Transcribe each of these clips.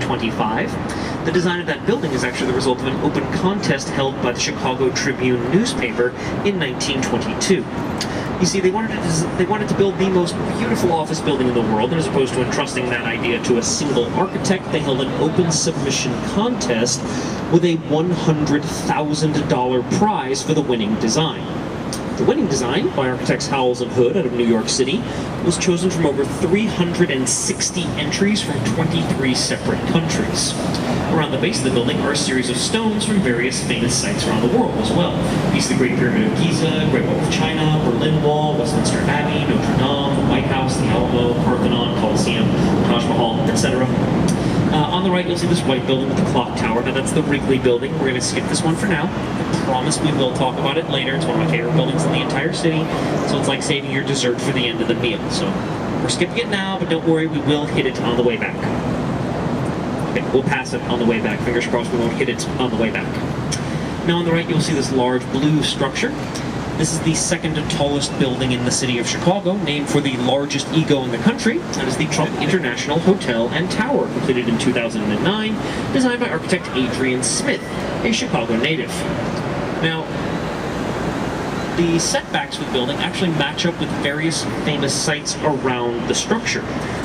1925. The design of that building is actually the result of an open contest held by the Chicago Tribune newspaper in 1922. You see, they wanted to build the most beautiful office building in the world, and as opposed to entrusting that idea to a single architect, they held an open submission contest with a $100,000 prize for the winning design. The winning design, by architects Howells and Hood out of New York City, was chosen from over 360 entries from 23 separate countries. Around the base of the building are a series of stones from various famous sites around the world as well. Piece of the Great Pyramid of Giza, Great Wall of China, Berlin Wall, Westminster Abbey, Notre Dame, the White House, the Alamo, Parthenon, Colosseum, Taj Mahal, etc. On the right, you'll see this white building with the clock tower. Now, that's the Wrigley building. We're going to skip this one for now. I promise we will talk about it later. It's one of my favorite buildings in the entire city, so it's like saving your dessert for the end of the meal. So we're skipping it now, but don't worry, we will hit it on the way back. Okay, we'll pass it on the way back. Fingers crossed we won't hit it on the way back. Now, on the right, you'll see this large blue structure. This is the second tallest building in the city of Chicago, named for the largest ego in the country. That is the Trump International Hotel and Tower, completed in 2009, designed by architect Adrian Smith, a Chicago native. Now, the setbacks for the building actually match up with various famous sites around the structure.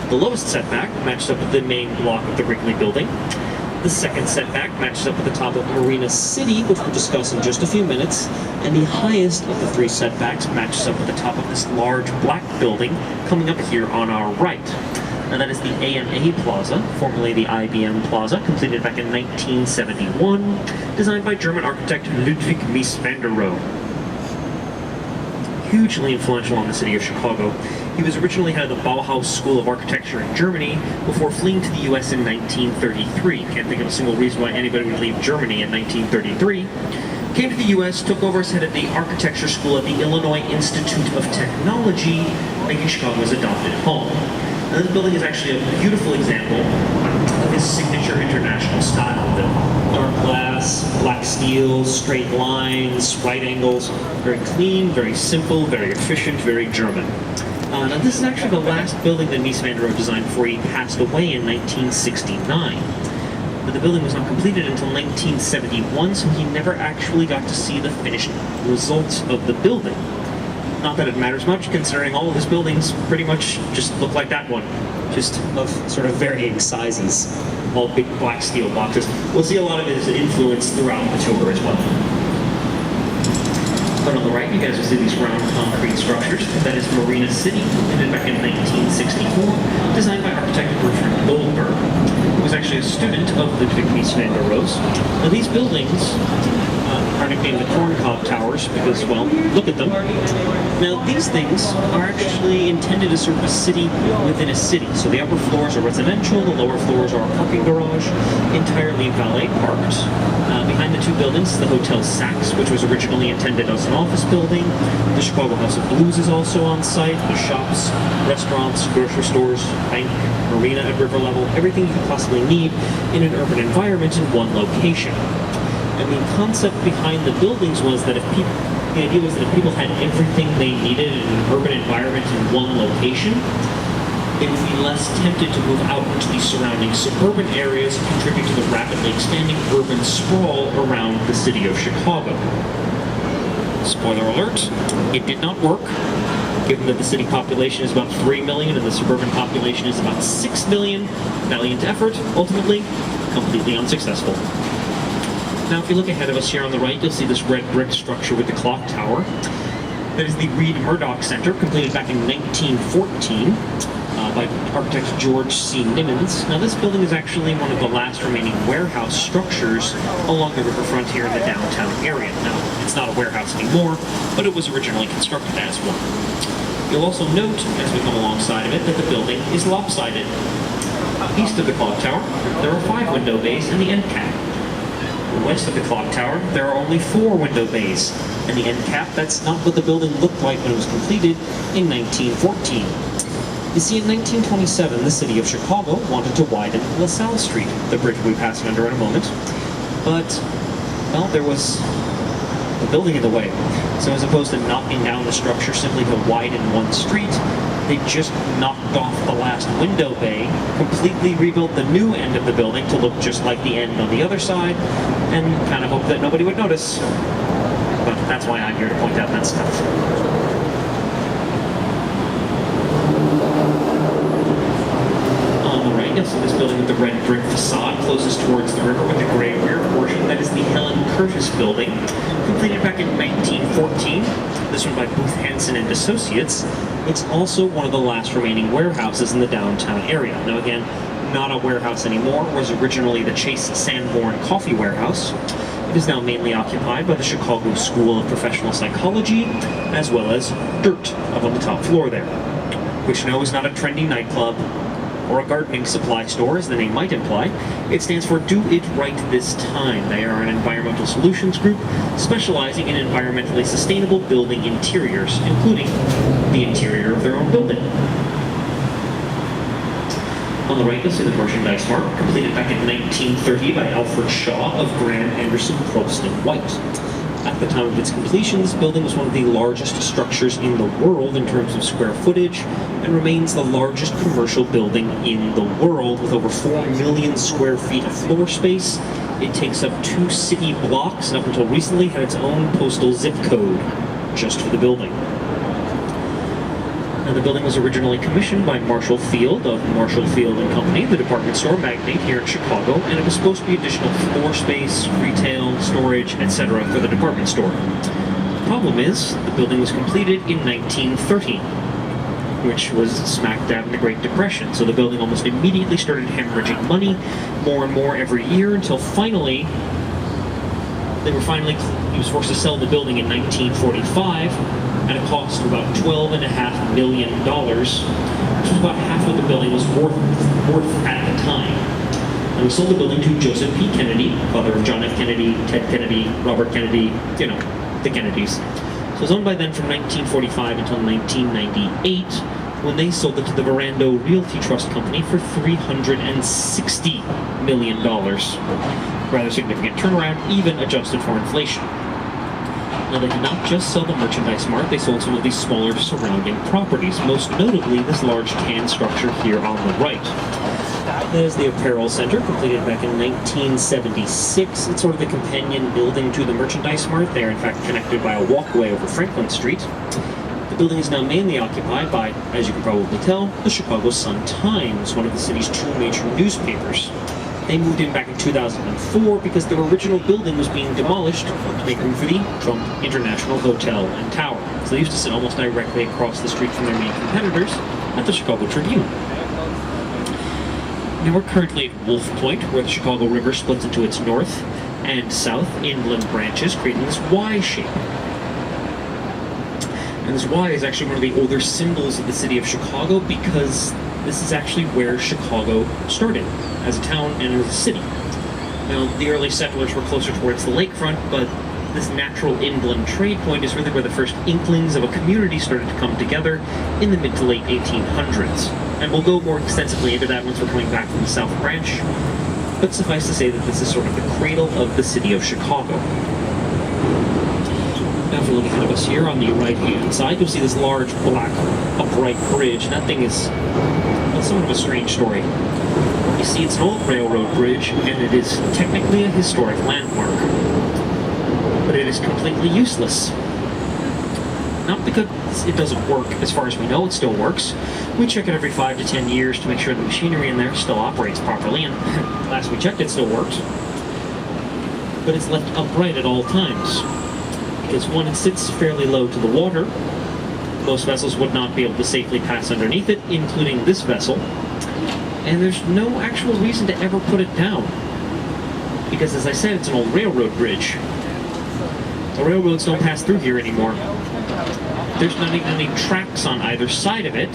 The lowest setback matches up with the main block of the Wrigley building. The second setback matches up with the top of Marina City, which we'll discuss in just a few minutes, and the highest of the three setbacks matches up with the top of this large black building coming up here on our right. Now, that is the AMA Plaza, formerly the IBM Plaza, completed back in 1971, designed by German architect Ludwig Mies van der Rohe. Hugely influential on the city of Chicago. He was originally head of the Bauhaus School of Architecture in Germany before fleeing to the U.S. in 1933. Can't think of a single reason why anybody would leave Germany in 1933. Came to the U.S., took over as head of the architecture school at the Illinois Institute of Technology, making Chicago his adopted home. Now, this building is actually a beautiful example of his signature international style. The dark glass, black steel, straight lines, right angles. Very clean, very simple, very efficient, very German. Now, this is actually the last building that Mies van der Rohe designed before he passed away in 1969. But the building was not completed until 1971, so he never actually got to see the finished results of the building. Not that it matters much, considering all of his buildings pretty much just look like that one, just of sort of varying sizes, all big black steel boxes. We'll see a lot of his influence throughout the tour as well. But on the right, you guys will see these round concrete structures. That is Marina City, completed back in 1964, designed by architect Bertrand Goldberg, who was actually a student of Ludwig Mies van der Rohe's. Now, these buildings are nicknamed the Corncob Towers because, well, look at them. Now, these things are actually intended to serve a city within a city. So the upper floors are residential, the lower floors are a parking garage, entirely valet parked. Behind the two buildings is the Hotel Saks, which was originally intended as an office building. The Chicago House of Blues is also on site, with shops, restaurants, grocery stores, bank, marina at river level, everything you could possibly need in an urban environment in one location. And the concept behind the buildings was that the idea was that if people had everything they needed in an urban environment in one location, they would be less tempted to move out into the surrounding suburban areas and contribute to the rapidly expanding urban sprawl around the city of Chicago. Spoiler alert, it did not work, given that the city population is about 3 million and the suburban population is about 6 million. Valiant effort, ultimately, completely unsuccessful. Now, if you look ahead of us here on the right, you'll see this red brick structure with the clock tower. That is the Reed Murdoch Center, completed back in 1914 by architect George C. Nimmons. Now, this building is actually one of the last remaining warehouse structures along the riverfront here in the downtown area. Now, it's not a warehouse anymore, but it was originally constructed as one. You'll also note, as we come alongside of it, that the building is lopsided. East of the clock tower, there are 5 window bays and the end cap. West of the clock tower, there are only 4 window bays, and the end cap, that's not what the building looked like when it was completed in 1914. You see, in 1927, the city of Chicago wanted to widen LaSalle Street, the bridge we'll be passing under in a moment, but, well, there was a building in the way. So as opposed to knocking down the structure simply to widen one street, They just knocked off the last window bay, completely rebuilt the new end of the building to look just like the end on the other side, and kind of hoped that nobody would notice. But that's why I'm here to point out that stuff. You'll see this building with the red brick facade closest towards the river with the gray rear portion. That is the Helen Curtis building, completed back in 1914. This one by Booth Hansen and Associates. It's also one of the last remaining warehouses in the downtown area. Now again, not a warehouse anymore. It was originally the Chase Sanborn Coffee Warehouse. It is now mainly occupied by the Chicago School of Professional Psychology, as well as Dirt up on the top floor there, which no is not a trendy nightclub or a gardening supply store, as the name might imply. It stands for Do It Right This Time. They are an environmental solutions group specializing in environmentally sustainable building interiors, including the interior of their own building. On the right, you'll see the Merchandise Mart, completed back in 1930 by Alfred Shaw of Graham, Anderson, Probst & White. At the time of its completion, this building was one of the largest structures in the world in terms of square footage, and remains the largest commercial building in the world with over 4 million square feet of floor space. It takes up 2 city blocks, and up until recently had its own postal zip code just for the building. Now, the building was originally commissioned by Marshall Field of Marshall Field and Company, the department store magnate here in Chicago, and it was supposed to be additional floor space, retail, storage, etc. for the department store. The problem is, the building was completed in 1930, which was smack dab in the Great Depression, so the building almost immediately started hemorrhaging money, more and more every year, until finally, he was forced to sell the building in 1945, at a cost of about $12.5 million, which was about half what the building was worth at the time. And we sold the building to Joseph P. Kennedy, father of John F. Kennedy, Ted Kennedy, Robert Kennedy, the Kennedys. So it was owned by them from 1945 until 1998, when they sold it to the Verando Realty Trust Company for $360 million. Rather significant turnaround, even adjusted for inflation. Now, they did not just sell the Merchandise Mart, they sold some of these smaller surrounding properties, most notably this large tan structure here on the right. That is the Apparel Center, completed back in 1976. It's sort of the companion building to the Merchandise Mart. They are in fact connected by a walkway over Franklin Street. The building is now mainly occupied by, as you can probably tell, the Chicago Sun-Times, one of the city's 2 major newspapers. They moved in back in 2004 because their original building was being demolished to make room for the Trump International Hotel and Tower. So they used to sit almost directly across the street from their main competitors at the Chicago Tribune. Now we're currently at Wolf Point, where the Chicago River splits into its north and south inland branches, creating this Y shape. And this Y is actually one of the older symbols of the city of Chicago, because this is actually where Chicago started, as a town and as a city. Now, the early settlers were closer towards the lakefront, but this natural inland trade point is really where the first inklings of a community started to come together in the mid to late 1800s. And we'll go more extensively into that once we're coming back from the South Branch. But suffice to say that this is sort of the cradle of the city of Chicago. Now, if you're looking ahead of us here on the right-hand side, you'll see this large, black, upright bridge. And that thing is somewhat of a strange story. You see, it's an old railroad bridge, and it is technically a historic landmark. But it is completely useless. Not because it doesn't work, as far as we know, it still works. We check it every 5 to 10 years to make sure the machinery in there still operates properly, and last we checked, it still works. But it's left upright at all times. Because one, it sits fairly low to the water. Most vessels would not be able to safely pass underneath it, including this vessel. And there's no actual reason to ever put it down. Because, as I said, it's an old railroad bridge. The railroads don't pass through here anymore. There's not even any tracks on either side of it.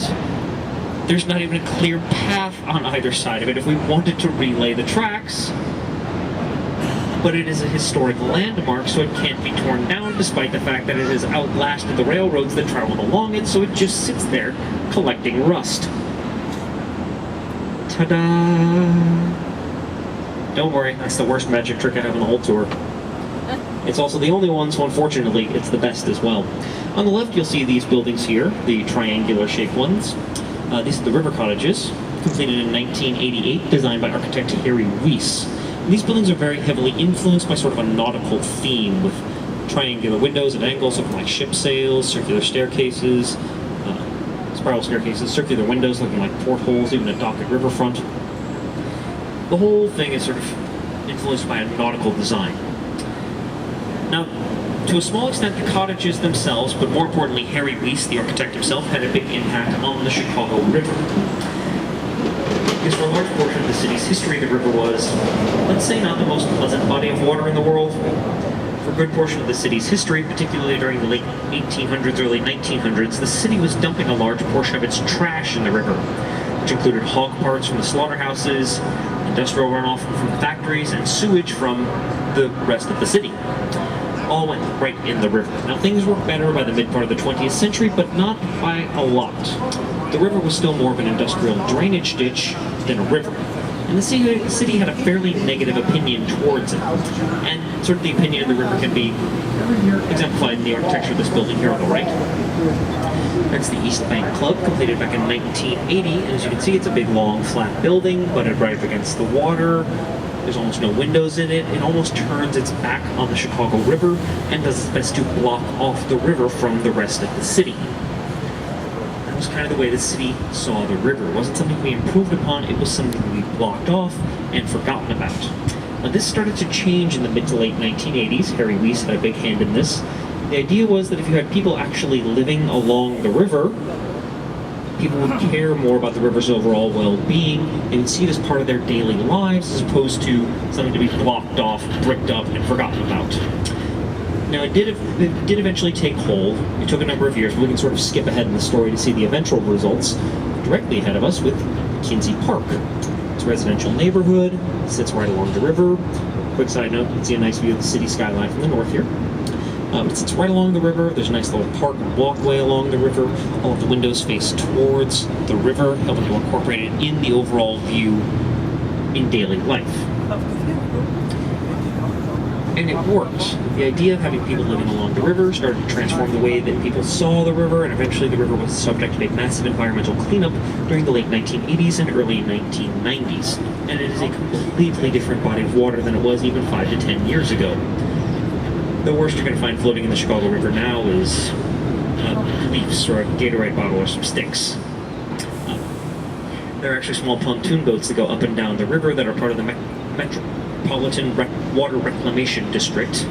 There's not even a clear path on either side of it if we wanted to relay the tracks. But it is a historic landmark, so it can't be torn down, despite the fact that it has outlasted the railroads that traveled along it, so it just sits there collecting rust. Ta-da! Don't worry, that's the worst magic trick I have on the whole tour. It's also the only one, so unfortunately, it's the best as well. On the left, you'll see these buildings here, the triangular-shaped ones. These are the river cottages, completed in 1988, designed by architect Harry Weiss. And these buildings are very heavily influenced by sort of a nautical theme, with triangular windows at angles looking like ship sails, circular staircases, spiral staircases, circular windows looking like portholes, even a dock at riverfront. The whole thing is sort of influenced by a nautical design. Now, to a small extent, the cottages themselves, but more importantly, Harry Weiss, the architect himself, had a big impact on the Chicago River. Because for a large portion of the city's history, the river was, let's say, not the most pleasant body of water in the world. For a good portion of the city's history, particularly during the late 1800s, early 1900s, the city was dumping a large portion of its trash in the river, which included hog parts from the slaughterhouses, industrial runoff from the factories, and sewage from the rest of the city. All went right in the river. Now, things were better by the mid-part of the 20th century, but not by a lot. The river was still more of an industrial drainage ditch than a river. And the city had a fairly negative opinion towards it. And sort of the opinion of the river can be exemplified in the architecture of this building here on the right. That's the East Bank Club, completed back in 1980. And as you can see, it's a big, long, flat building, butted right up against the water. There's almost no windows in it. It almost turns its back on the Chicago River and does its best to block off the river from the rest of the city. That was kind of the way the city saw the river. It wasn't something we improved upon, it was something we blocked off and forgotten about. Now, this started to change in the mid to late 1980s. Harry Weiss had a big hand in this. The idea was that if you had people actually living along the river, people would care more about the river's overall well-being and would see it as part of their daily lives as opposed to something to be blocked off, bricked up, and forgotten about. Now, it did eventually take hold. It took a number of years, but we can sort of skip ahead in the story to see the eventual results directly ahead of us with Kinsey Park. It's a residential neighborhood, sits right along the river. Quick side note, you can see a nice view of the city skyline from the north here. It sits right along the river. There's a nice little park and walkway along the river. All of the windows face towards the river, helping to incorporate it in the overall view in daily life. And it worked. The idea of having people living along the river started to transform the way that people saw the river, and eventually the river was subject to a massive environmental cleanup during the late 1980s and early 1990s. And it is a completely different body of water than it was even 5 to 10 years ago. The worst you're going to find floating in the Chicago River now is leaves or a Gatorade bottle or some sticks. There are actually small pontoon boats that go up and down the river that are part of the Metropolitan Water Reclamation District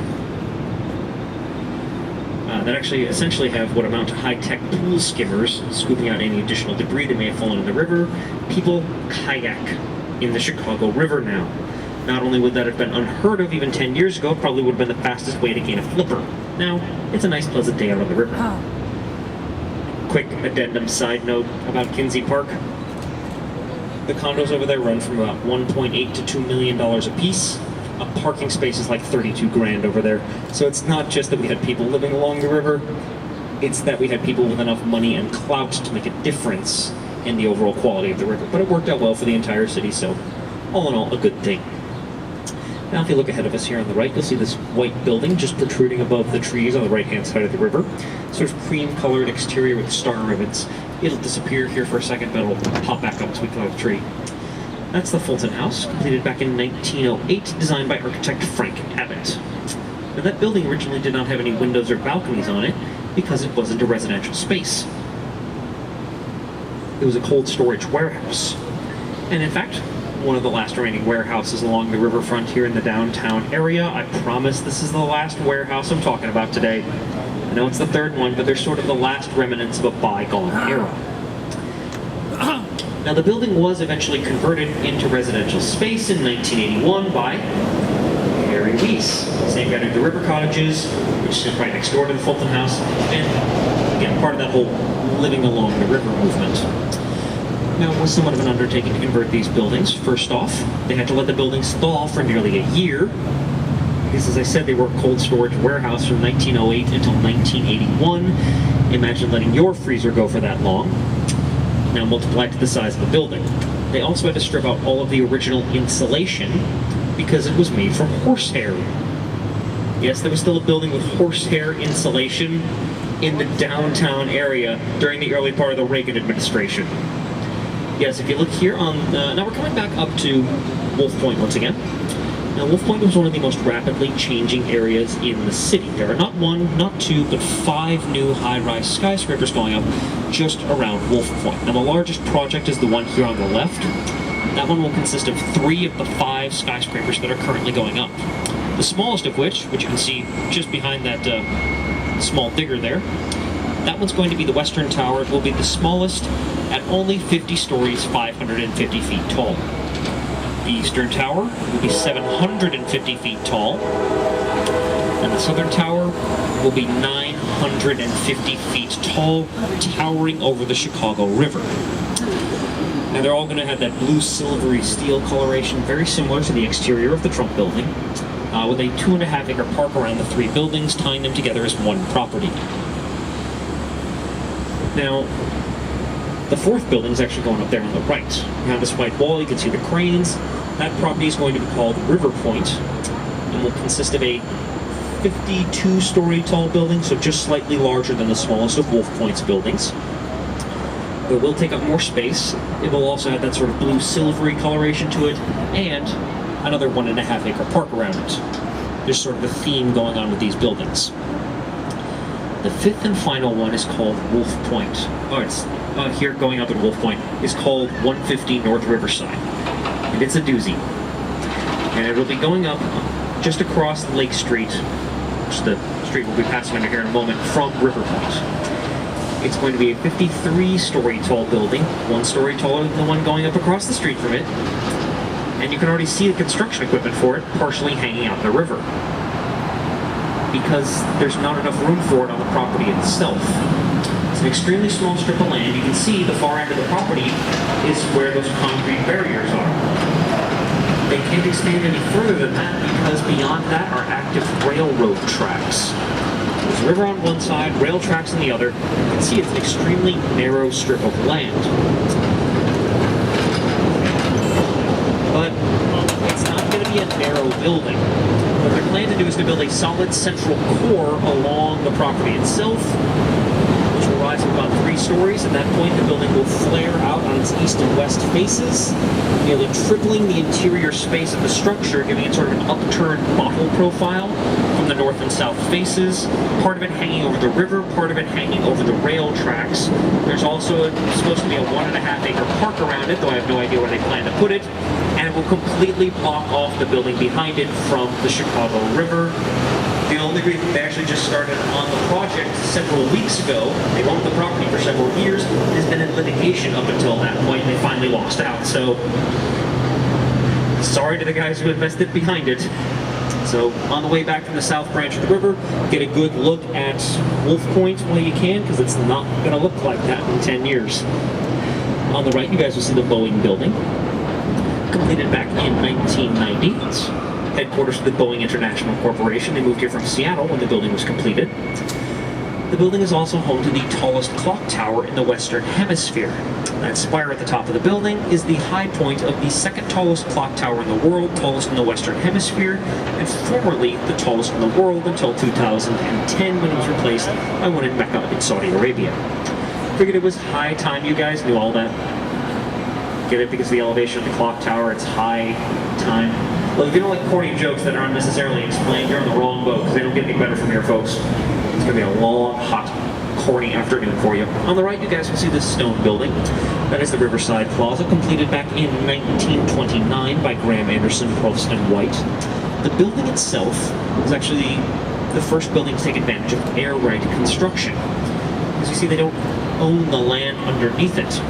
that actually essentially have what amount to high-tech pool skimmers, scooping out any additional debris that may have fallen in the river. People kayak in the Chicago River now. Not only would that have been unheard of even 10 years ago, it probably would have been the fastest way to gain a flipper. Now, it's a nice pleasant day out on the river. Quick addendum side note about Kinsey Park. The condos over there run from about $1.8 to $2 million a piece. A parking space is like 32 grand over there. So it's not just that we had people living along the river, it's that we had people with enough money and clout to make a difference in the overall quality of the river. But it worked out well for the entire city, so all in all, a good thing. Now, if you look ahead of us here on the right, you'll see this white building just protruding above the trees on the right-hand side of the river. Sort of cream-colored exterior with star ribbons. It'll disappear here for a second, but it'll pop back up as we climb the tree. That's the Fulton House, completed back in 1908, designed by architect Frank Abbott. Now, that building originally did not have any windows or balconies on it because it wasn't a residential space. It was a cold storage warehouse. And in fact, one of the last remaining warehouses along the riverfront here in the downtown area. I promise this is the last warehouse I'm talking about today. I know it's the third one, but they're sort of the last remnants of a bygone era. Now, the building was eventually converted into residential space in 1981 by Harry Weiss, same guy who did the river cottages, which is right next door to the Fulton House, and again, part of that whole living along the river movement. Now, it was somewhat of an undertaking to convert these buildings. First off, they had to let the buildings thaw for nearly a year, because as I said, they were a cold storage warehouse from 1908 until 1981. Imagine letting your freezer go for that long. Now multiply to the size of the building. They also had to strip out all of the original insulation because it was made from horsehair. Yes, there was still a building with horsehair insulation in the downtown area during the early part of the Reagan administration. Yes, if you look here on... now we're coming back up to Wolf Point once again. Now, Wolf Point was one of the most rapidly changing areas in the city. There are not one, not two, but 5 new high-rise skyscrapers going up just around Wolf Point. Now, the largest project is the one here on the left. That one will consist of 3 of the 5 skyscrapers that are currently going up. The smallest of which you can see just behind that small digger there, that one's going to be the Western Tower. It will be the smallest at only 50 stories, 550 feet tall. The Eastern Tower will be 750 feet tall, and the Southern Tower will be 950 feet tall, towering over the Chicago River. Now they're all going to have that blue silvery steel coloration, very similar to the exterior of the Trump building, with a 2.5 acre park around the 3 buildings, tying them together as one property. Now, the 4th building is actually going up there on the right. You have this white wall, you can see the cranes. That property is going to be called River Point, and will consist of a 52-story tall building, so just slightly larger than the smallest of Wolf Point's buildings. It will take up more space. It will also have that sort of blue silvery coloration to it, and another 1.5 acre park around it. There's sort of a theme going on with these buildings. The 5th and final one is called Wolf Point. Oh, it's here going up at Wolf Point is called 150 North Riverside. And it's a doozy. And it will be going up just across Lake Street, which the street we'll be passing under here in a moment, from River Point. It's going to be a 53-story tall building, 1 story taller than the one going up across the street from it. And you can already see the construction equipment for it partially hanging out in the river, because there's not enough room for it on the property itself. It's an extremely small strip of land. You can see the far end of the property is where those concrete barriers are. They can't expand any further than that because beyond that are active railroad tracks. There's a river on one side, rail tracks on the other. You can see it's an extremely narrow strip of land. But it's not going to be a narrow building. What they're planning to do is to build a solid central core along the property itself, which will rise to about 3 stories. At that point, the building will flare out on its east and west faces, nearly tripling the interior space of the structure, giving it sort of an upturned bottle profile from the north and south faces, part of it hanging over the river, part of it hanging over the rail tracks. There's also supposed to be a 1.5 acre park around it, though I have no idea where they plan to put it, and it will completely block off the building behind it from the Chicago River. The only reason they actually just started on the project several weeks ago, they owned the property for several years, it has been in litigation up until that point, and they finally lost out. So, sorry to the guys who invested behind it. So, on the way back from the south branch of the river, get a good look at Wolf Point while you can, because it's not going to look like that in 10 years. On the right, you guys will see the Boeing building, completed back in 1990. It's headquarters of the Boeing International Corporation. They moved here from Seattle when the building was completed. The building is also home to the tallest clock tower in the Western Hemisphere. That spire at the top of the building is the high point of the 2nd tallest clock tower in the world, tallest in the Western Hemisphere, and formerly the tallest in the world until 2010 when it was replaced by one in Mecca in Saudi Arabia. Figured it was high time you guys knew all that. Get it? Because of the elevation of the clock tower, it's high time. Well, if you don't like corny jokes that are unnecessarily explained, you're on the wrong boat, because they don't get any better from here, folks. It's going to be a long, hot, corny afternoon for you. On the right, you guys will see this stone building. That is the Riverside Plaza, completed back in 1929 by Graham Anderson, Provost and White. The building itself was actually the first building to take advantage of air right construction. As you see, they don't own the land underneath it.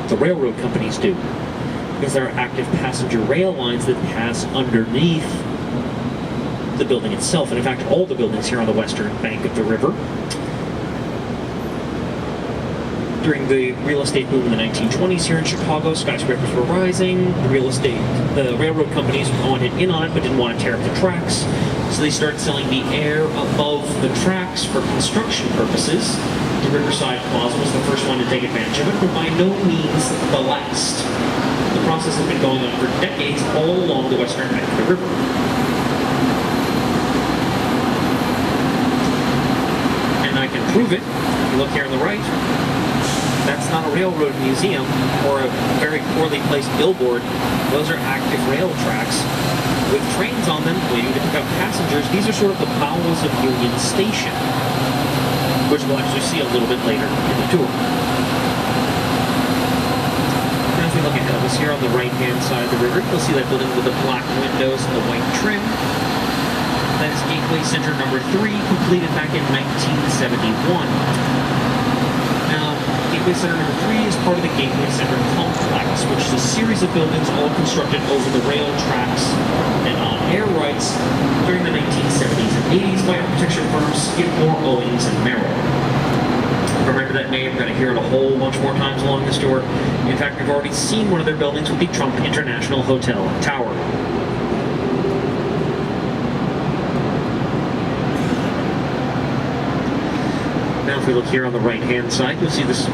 The railroad companies do, because there are active passenger rail lines that pass underneath the building itself, and in fact all the buildings here on the western bank of the river. During the real estate boom in the 1920s here in Chicago, skyscrapers were rising. The railroad companies wanted in on it but didn't want to tear up the tracks, so they started selling the air above the tracks for construction purposes. The Riverside Plaza was the first one to take advantage of it, but by no means the last. The process has been going on for decades all along the western bank of the river. prove it, if you look here on the right, that's not a railroad museum or a very poorly placed billboard. Those are active rail tracks with trains on them waiting to pick up passengers. These are sort of the bowels of Union Station, which we'll actually see a little bit later in the tour. Now if we look ahead of us here on the right-hand side of the river, you'll see that building with the black windows and the white trim. That is Gateway Center number 3, completed back in 1971. Now, Gateway Center number 3 is part of the Gateway Center complex, which is a series of buildings all constructed over the rail tracks and on air rights during the 1970s and 80s by architecture firms Skidmore, Owings, and Merrill. Remember that name, we're going to hear it a whole bunch more times along this tour. In fact, we've already seen one of their buildings with the Trump International Hotel Tower. Now if we look here on the right-hand side, you'll see this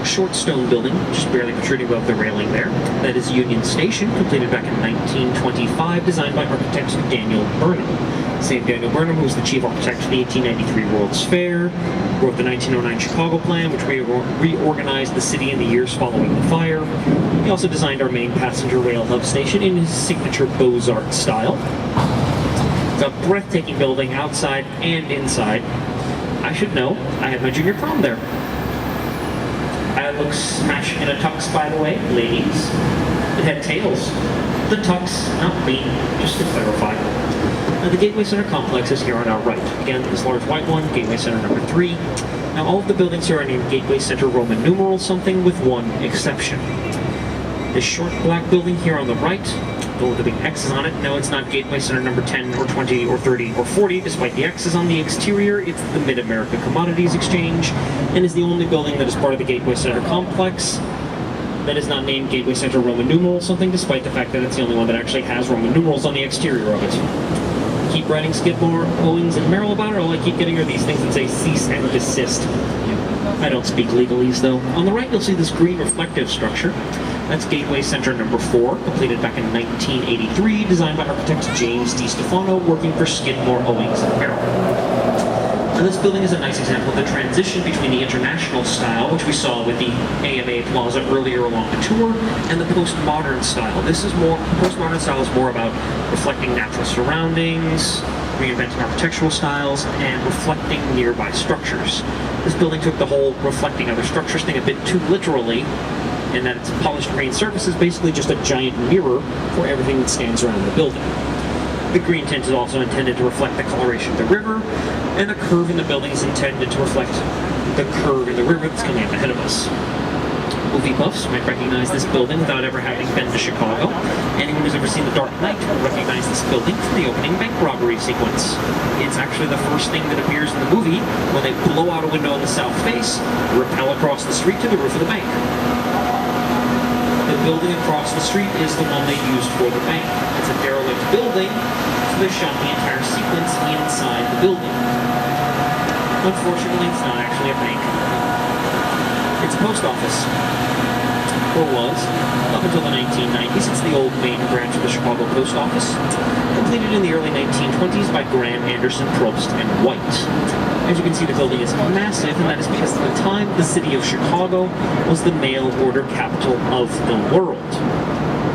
short stone building, just barely protruding above the railing there. That is Union Station, completed back in 1925, designed by architect Daniel Burnham. Same Daniel Burnham, who was the chief architect for the 1893 World's Fair, wrote the 1909 Chicago Plan, which reorganized the city in the years following the fire. He also designed our main passenger rail hub station in his signature Beaux-Arts style. It's a breathtaking building outside and inside. I should know, I had my junior prom there. I look smashing in a tux, by the way, ladies. It had tails. The tux, not me, just to clarify. Now, the Gateway Center complex is here on our right. Again, this large white one, Gateway Center number 3. Now, all of the buildings here are named Gateway Center Roman numeral something, with one exception. This short black building here on the right, with the big X's on it. No, it's not Gateway Center number 10 or 20 or 30 or 40, despite the X's on the exterior. It's the Mid-America Commodities Exchange, and is the only building that is part of the Gateway Center complex that is not named Gateway Center Roman numeral something, despite the fact that it's the only one that actually has Roman numerals on the exterior of it. Keep writing Skidmore, Owings, and Merrill about it. All I keep getting are these things that say cease and desist. I don't speak legalese, though. On the right, you'll see this green reflective structure. That's Gateway Center number 4, completed back in 1983, designed by architect James DiStefano, working for Skidmore, Owings, and Merrill. Now, this building is a nice example of the transition between the international style, which we saw with the AMA Plaza earlier along the tour, and the postmodern style. Postmodern style is more about reflecting natural surroundings, reinventing architectural styles, and reflecting nearby structures. This building took the whole reflecting other structures thing a bit too literally, in that its polished green surface is basically just a giant mirror for everything that stands around the building. The green tint is also intended to reflect the coloration of the river, and the curve in the building is intended to reflect the curve in the river that's coming up ahead of us. Movie buffs might recognize this building without ever having been to Chicago. Anyone who's ever seen The Dark Knight will recognize this building from the opening bank robbery sequence. It's actually the first thing that appears in the movie when they blow out a window in the south face, rappel across the street to the roof of the bank. The building across the street is the one they used for the bank. It's a derelict building, so they shot the entire sequence inside the building. Unfortunately, it's not actually a bank. It's a post office. Or was, up until the 1990s. It's the old main branch of the Chicago Post Office, completed in the early 1920s by Graham, Anderson, Probst, and White. As you can see, the building is massive, and that is because at the time, the city of Chicago was the mail order capital of the world.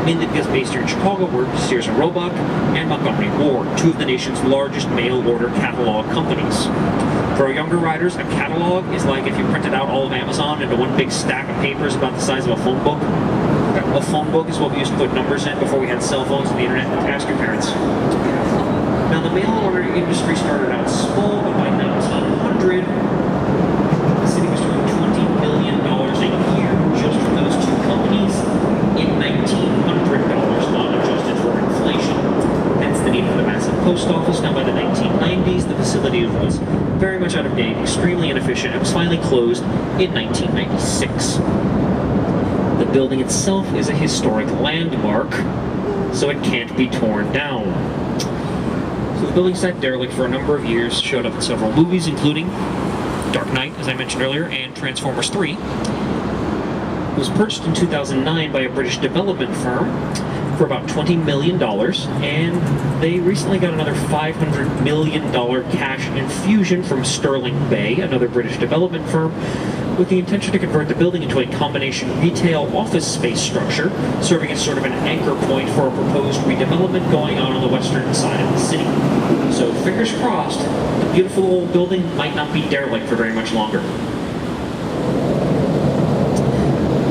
Mainly because based here in Chicago were Sears and Roebuck and Montgomery Ward, two of the nation's largest mail order catalog companies. For our younger riders, a catalog is like if you printed out all of Amazon into one big stack of papers about the size of a phone book. A phone book is what we used to put numbers in before we had cell phones and the internet. Ask your parents. Now, the mail order industry started out small, but by 1900, the city was doing $20 million a year just from those two companies in $1,900, not adjusted for inflation. Hence the need for the massive post office. Now, by the 1990s, the facility was very much out of date, extremely inefficient, and was finally closed in 1996. The building itself is a historic landmark, so it can't be torn down. So the building sat derelict for a number of years, showed up in several movies, including Dark Knight, as I mentioned earlier, and Transformers 3. It was purchased in 2009 by a British development firm, for about $20 million, and they recently got another $500 million cash infusion from Sterling Bay, another British development firm, with the intention to convert the building into a combination retail office space structure, serving as sort of an anchor point for a proposed redevelopment going on the western side of the city. So fingers crossed, the beautiful old building might not be derelict for very much longer.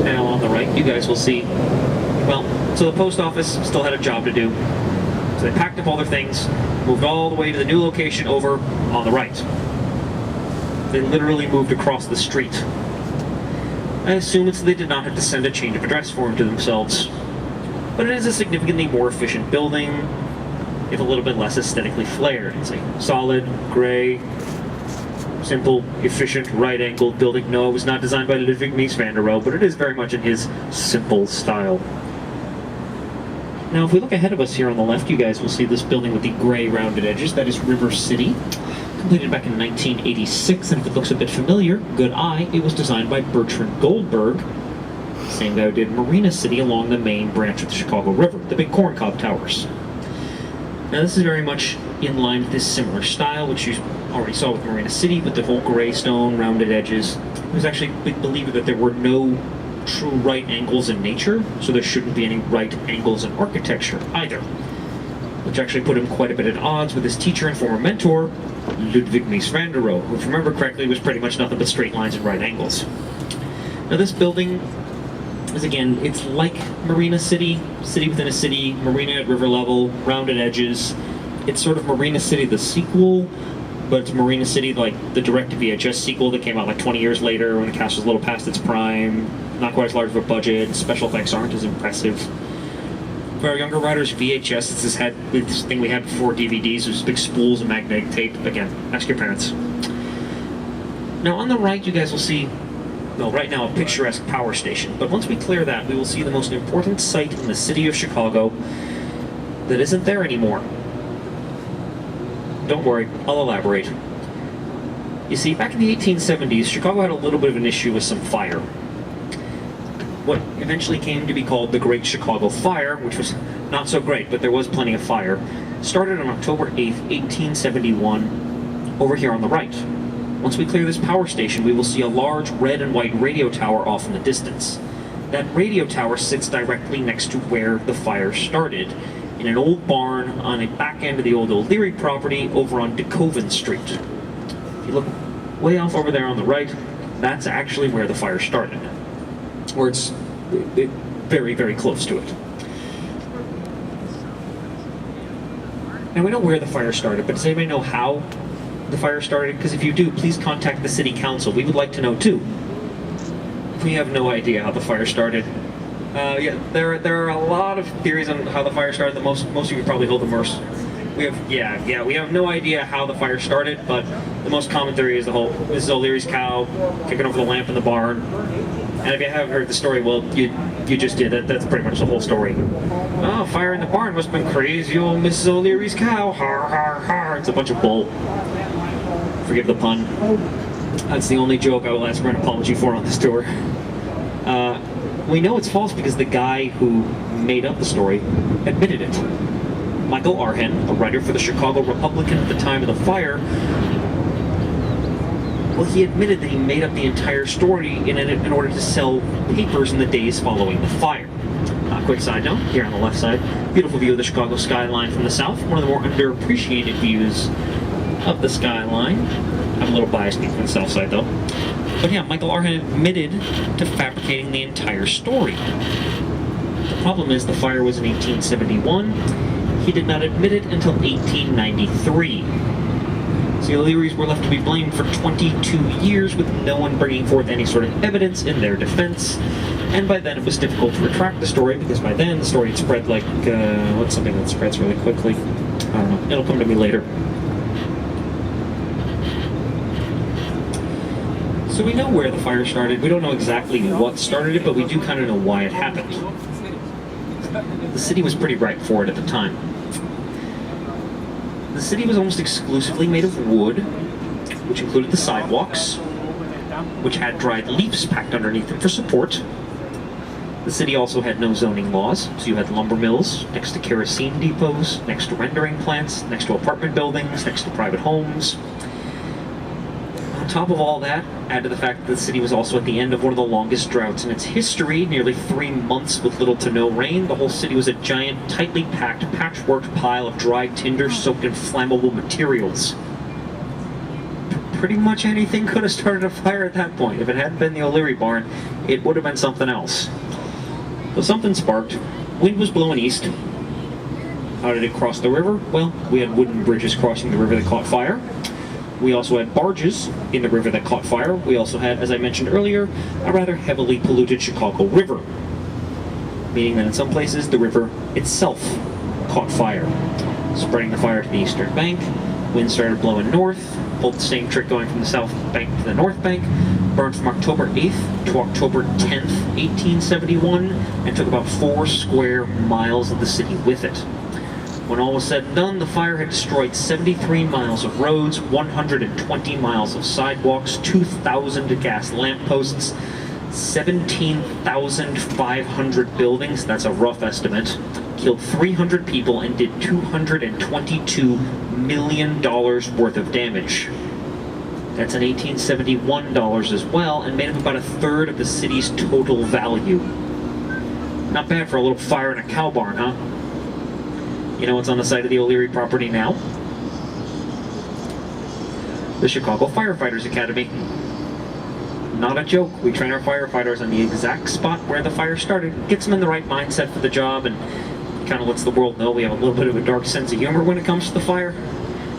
Now on the right, you guys will see, well, so the post office still had a job to do. So they packed up all their things, moved all the way to the new location over on the right. They literally moved across the street. I assume it's they did not have to send a change of address form to themselves. But it is a significantly more efficient building, if a little bit less aesthetically flared. It's a solid, gray, simple, efficient, right-angled building. No, it was not designed by Ludwig Mies van der Rohe, but it is very much in his simple style. Now, if we look ahead of us here on the left, you guys will see this building with the gray rounded edges. That is River City, completed back in 1986, and if it looks a bit familiar, good eye, it was designed by Bertrand Goldberg, same guy who did Marina City along the main branch of the Chicago River, the big corncob towers. Now, this is very much in line with this similar style, which you already saw with Marina City, with the whole gray stone, rounded edges. I was actually a big believer that there were no true right angles in nature, so there shouldn't be any right angles in architecture either, which actually put him quite a bit at odds with his teacher and former mentor, Ludwig Mies van der Rohe, who, if you remember correctly, was pretty much nothing but straight lines and right angles. Now, this building is, again, it's like Marina City, city within a city, marina at river level, rounded edges. It's sort of Marina City the sequel, but it's Marina City like the direct-to-VHS sequel that came out like 20 years later when the cast was a little past its prime, not quite as large of a budget, special effects aren't as impressive. For our younger riders, VHS, this thing we had before DVDs, was big spools of magnetic tape. Again, ask your parents. Now on the right, you guys will see, well, right now a picturesque power station, but once we clear that, we will see the most important site in the city of Chicago that isn't there anymore. Don't worry, I'll elaborate. You see, back in the 1870s, Chicago had a little bit of an issue with some fire. What eventually came to be called the Great Chicago Fire, which was not so great, but there was plenty of fire, started on October 8th, 1871, over here on the right. Once we clear this power station, we will see a large red and white radio tower off in the distance. That radio tower sits directly next to where the fire started, in an old barn on a back end of the old O'Leary property over on DeKoven Street. If you look way off over there on the right, that's actually where the fire started. Or it's very, very close to it. Now, we know where the fire started, but does anybody know how the fire started? Because if you do, please contact the city council. We would like to know too. We have no idea how the fire started. Yeah, there are a lot of theories on how the fire started. The most of you probably hold the most. We have no idea how the fire started, but the most common theory is the whole Mrs. O'Leary's cow kicking over the lamp in the barn. And if you haven't heard the story, well, you just did. That's pretty much the whole story. Oh, fire in the barn must have been crazy old Mrs. O'Leary's cow. Har, har, har. It's a bunch of bull. Forgive the pun. That's the only joke I will ask for an apology for on this tour. We know it's false because the guy who made up the story admitted it. Michael Arhen, a writer for the Chicago Republican at the time of the fire, well, he admitted that he made up the entire story in order to sell papers in the days following the fire. Quick side note, here on the left side, beautiful view of the Chicago skyline from the south, one of the more underappreciated views of the skyline. I'm a little biased from the south side though. But yeah, Michael Arhen admitted to fabricating the entire story. The problem is the fire was in 1871. He did not admit it until 1893. So the O'Learys were left to be blamed for 22 years with no one bringing forth any sort of evidence in their defense. And by then it was difficult to retract the story because by then the story had spread like, what's something that spreads really quickly? I don't know, it'll come to me later. So we know where the fire started. We don't know exactly what started it, but we do kind of know why it happened. The city was pretty ripe for it at the time. The city was almost exclusively made of wood, which included the sidewalks, which had dried leaves packed underneath them for support. The city also had no zoning laws, so you had lumber mills next to kerosene depots, next to rendering plants, next to apartment buildings, next to private homes. On top of all that, add to the fact that the city was also at the end of one of the longest droughts in its history, nearly 3 months with little to no rain. The whole city was a giant, tightly packed, patchworked pile of dry tinder soaked in flammable materials. Pretty much anything could have started a fire at that point. If it hadn't been the O'Leary barn, it would have been something else. So something sparked. Wind was blowing east. How did it cross the river? Well, we had wooden bridges crossing the river that caught fire. We also had barges in the river that caught fire. We also had, as I mentioned earlier, a rather heavily polluted Chicago River, meaning that in some places the river itself caught fire, spreading the fire to the eastern bank. Wind started blowing north, pulled the same trick going from the south bank to the north bank, burned from October 8th to October 10th, 1871, and took about 4 square miles of the city with it. When all was said and done, the fire had destroyed 73 miles of roads, 120 miles of sidewalks, 2,000 gas lampposts, 17,500 buildings, that's a rough estimate, killed 300 people, and did $222 million worth of damage. That's in 1871 dollars as well, and made up about 1/3 of the city's total value. Not bad for a little fire in a cow barn, huh? You know what's on the site of the O'Leary property now? The Chicago Firefighters Academy. Not a joke. We train our firefighters on the exact spot where the fire started, gets them in the right mindset for the job, and kind of lets the world know we have a little bit of a dark sense of humor when it comes to the fire.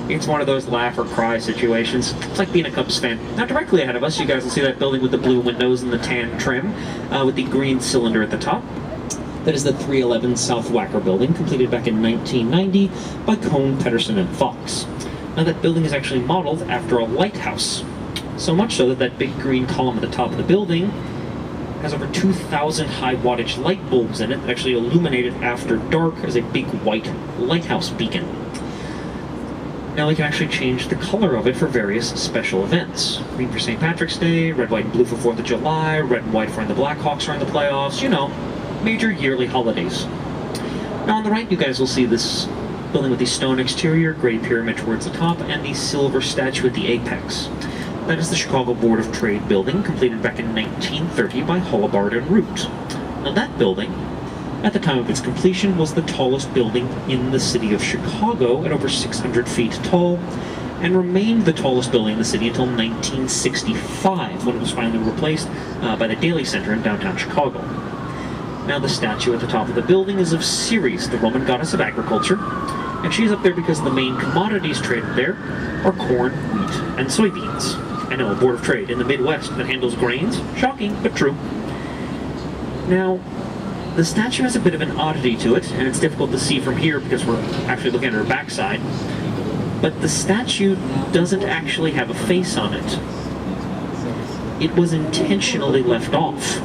It's one of those laugh or cry situations. It's like being a Cubs fan. Now directly ahead of us, you guys will see that building with the blue windows and the tan trim, with the green cylinder at the top. That is the 311 South Wacker building, completed back in 1990 by Cohn, Pedersen, and Fox. Now that building is actually modeled after a lighthouse. So much so that that big green column at the top of the building has over 2,000 high wattage light bulbs in it that actually illuminate it after dark as a big white lighthouse beacon. Now we can actually change the color of it for various special events. Green for St. Patrick's Day, red, white, and blue for 4th of July, red and white for when the Blackhawks are in the playoffs, you know, major yearly holidays. Now on the right you guys will see this building with the stone exterior, gray pyramid towards the top, and the silver statue at the apex. That is the Chicago Board of Trade building, completed back in 1930 by Hollabard and Root. Now that building, at the time of its completion, was the tallest building in the city of Chicago at over 600 feet tall, and remained the tallest building in the city until 1965, when it was finally replaced by the Daly Center in downtown Chicago. Now the statue at the top of the building is of Ceres, the Roman goddess of agriculture, and she's up there because the main commodities traded there are corn, wheat, and soybeans. I know, a Board of Trade in the Midwest that handles grains. Shocking, but true. Now, the statue has a bit of an oddity to it, and it's difficult to see from here because we're actually looking at her backside. But the statue doesn't actually have a face on it. It was intentionally left off.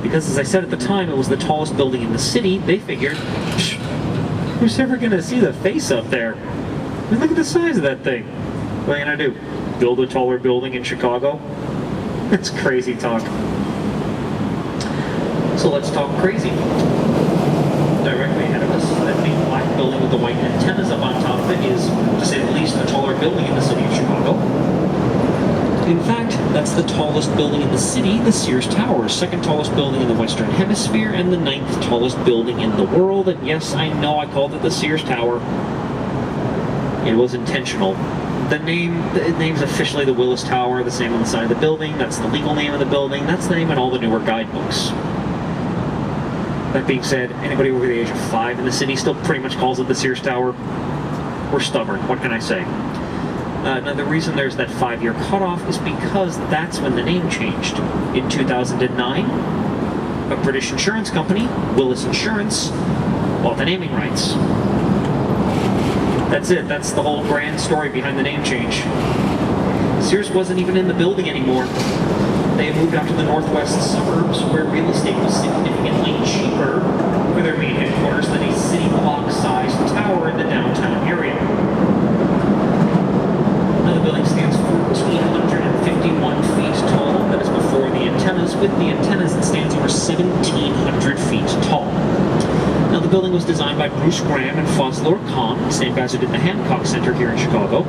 Because, as I said at the time, it was the tallest building in the city. They figured, who's ever going to see the face up there? I mean, look at the size of that thing. What are you going to do? Build a taller building in Chicago? That's crazy talk. So let's talk crazy. Directly ahead of us, that big black building with the white antennas up on top of it is, to say the least, the taller building in the city of Chicago. In fact, that's the tallest building in the city, the Sears Tower, second tallest building in the Western Hemisphere, and the 9th tallest building in the world. And yes, I know I called it the Sears Tower. It was intentional. The name's officially the Willis Tower, the same on the side of the building. That's the legal name of the building. That's the name in all the newer guidebooks. That being said, anybody over the age of 5 in the city still pretty much calls it the Sears Tower. We're stubborn, what can I say? Now the reason there's that 5-year cutoff is because that's when the name changed. In 2009, a British insurance company, Willis Insurance, bought the naming rights. That's it, that's the whole grand story behind the name change. Sears wasn't even in the building anymore. They had moved out to the northwest suburbs where real estate was significantly cheaper for their main headquarters than a city block-sized tower in the downtown area. Now the building stands 1,451 feet tall. That is before the antennas. With the antennas, it stands over 17 building was designed by Bruce Graham and Fazlur Khan, the same guys who did the Hancock Center here in Chicago.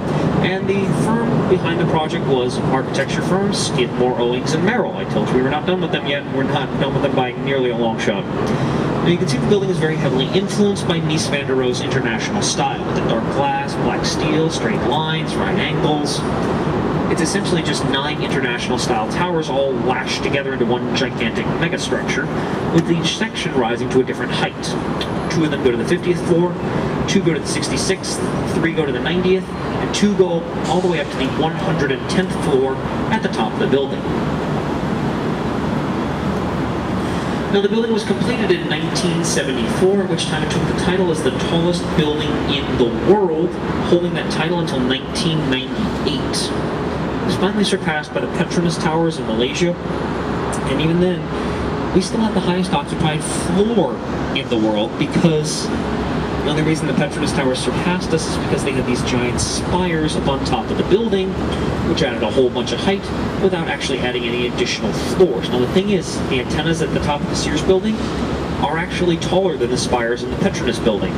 And the firm behind the project was architecture firm Skidmore, Owings & Merrill. I told you we were not done with them yet, and we're not done with them by nearly a long shot. Now you can see the building is very heavily influenced by Mies van der Rohe's international style, with the dark glass, black steel, straight lines, right angles. It's essentially just 9 international-style towers all lashed together into one gigantic megastructure, with each section rising to a different height. 2 of them go to the 50th floor, 2 go to the 66th, 3 go to the 90th, and 2 go all the way up to the 110th floor at the top of the building. Now, the building was completed in 1974, at which time it took the title as the tallest building in the world, holding that title until 1998. It was finally surpassed by the Petronas Towers in Malaysia, and even then, we still have the highest occupied floor in the world because the only reason the Petronas Towers surpassed us is because they had these giant spires up on top of the building, which added a whole bunch of height without actually adding any additional floors. Now the thing is, the antennas at the top of the Sears building are actually taller than the spires in the Petronas building.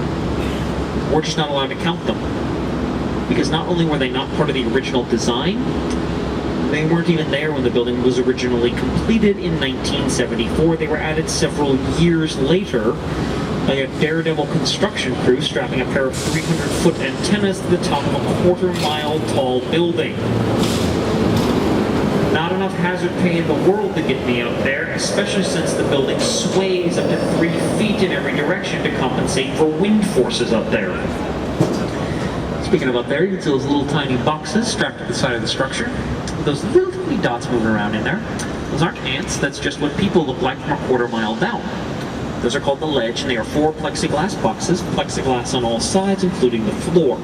We're just not allowed to count them. Because not only were they not part of the original design, they weren't even there when the building was originally completed in 1974. They were added several years later by a daredevil construction crew strapping a pair of 300-foot antennas to the top of a quarter-mile tall building. Not enough hazard pay in the world to get me up there, especially since the building sways up to 3 feet in every direction to compensate for wind forces up there. Speaking of up there, you can see those little tiny boxes strapped to the side of the structure. Those little tiny dots moving around in there. Those aren't ants, that's just what people look like from a quarter-mile down. Those are called the ledge, and they are 4 plexiglass boxes, plexiglass on all sides, including the floor.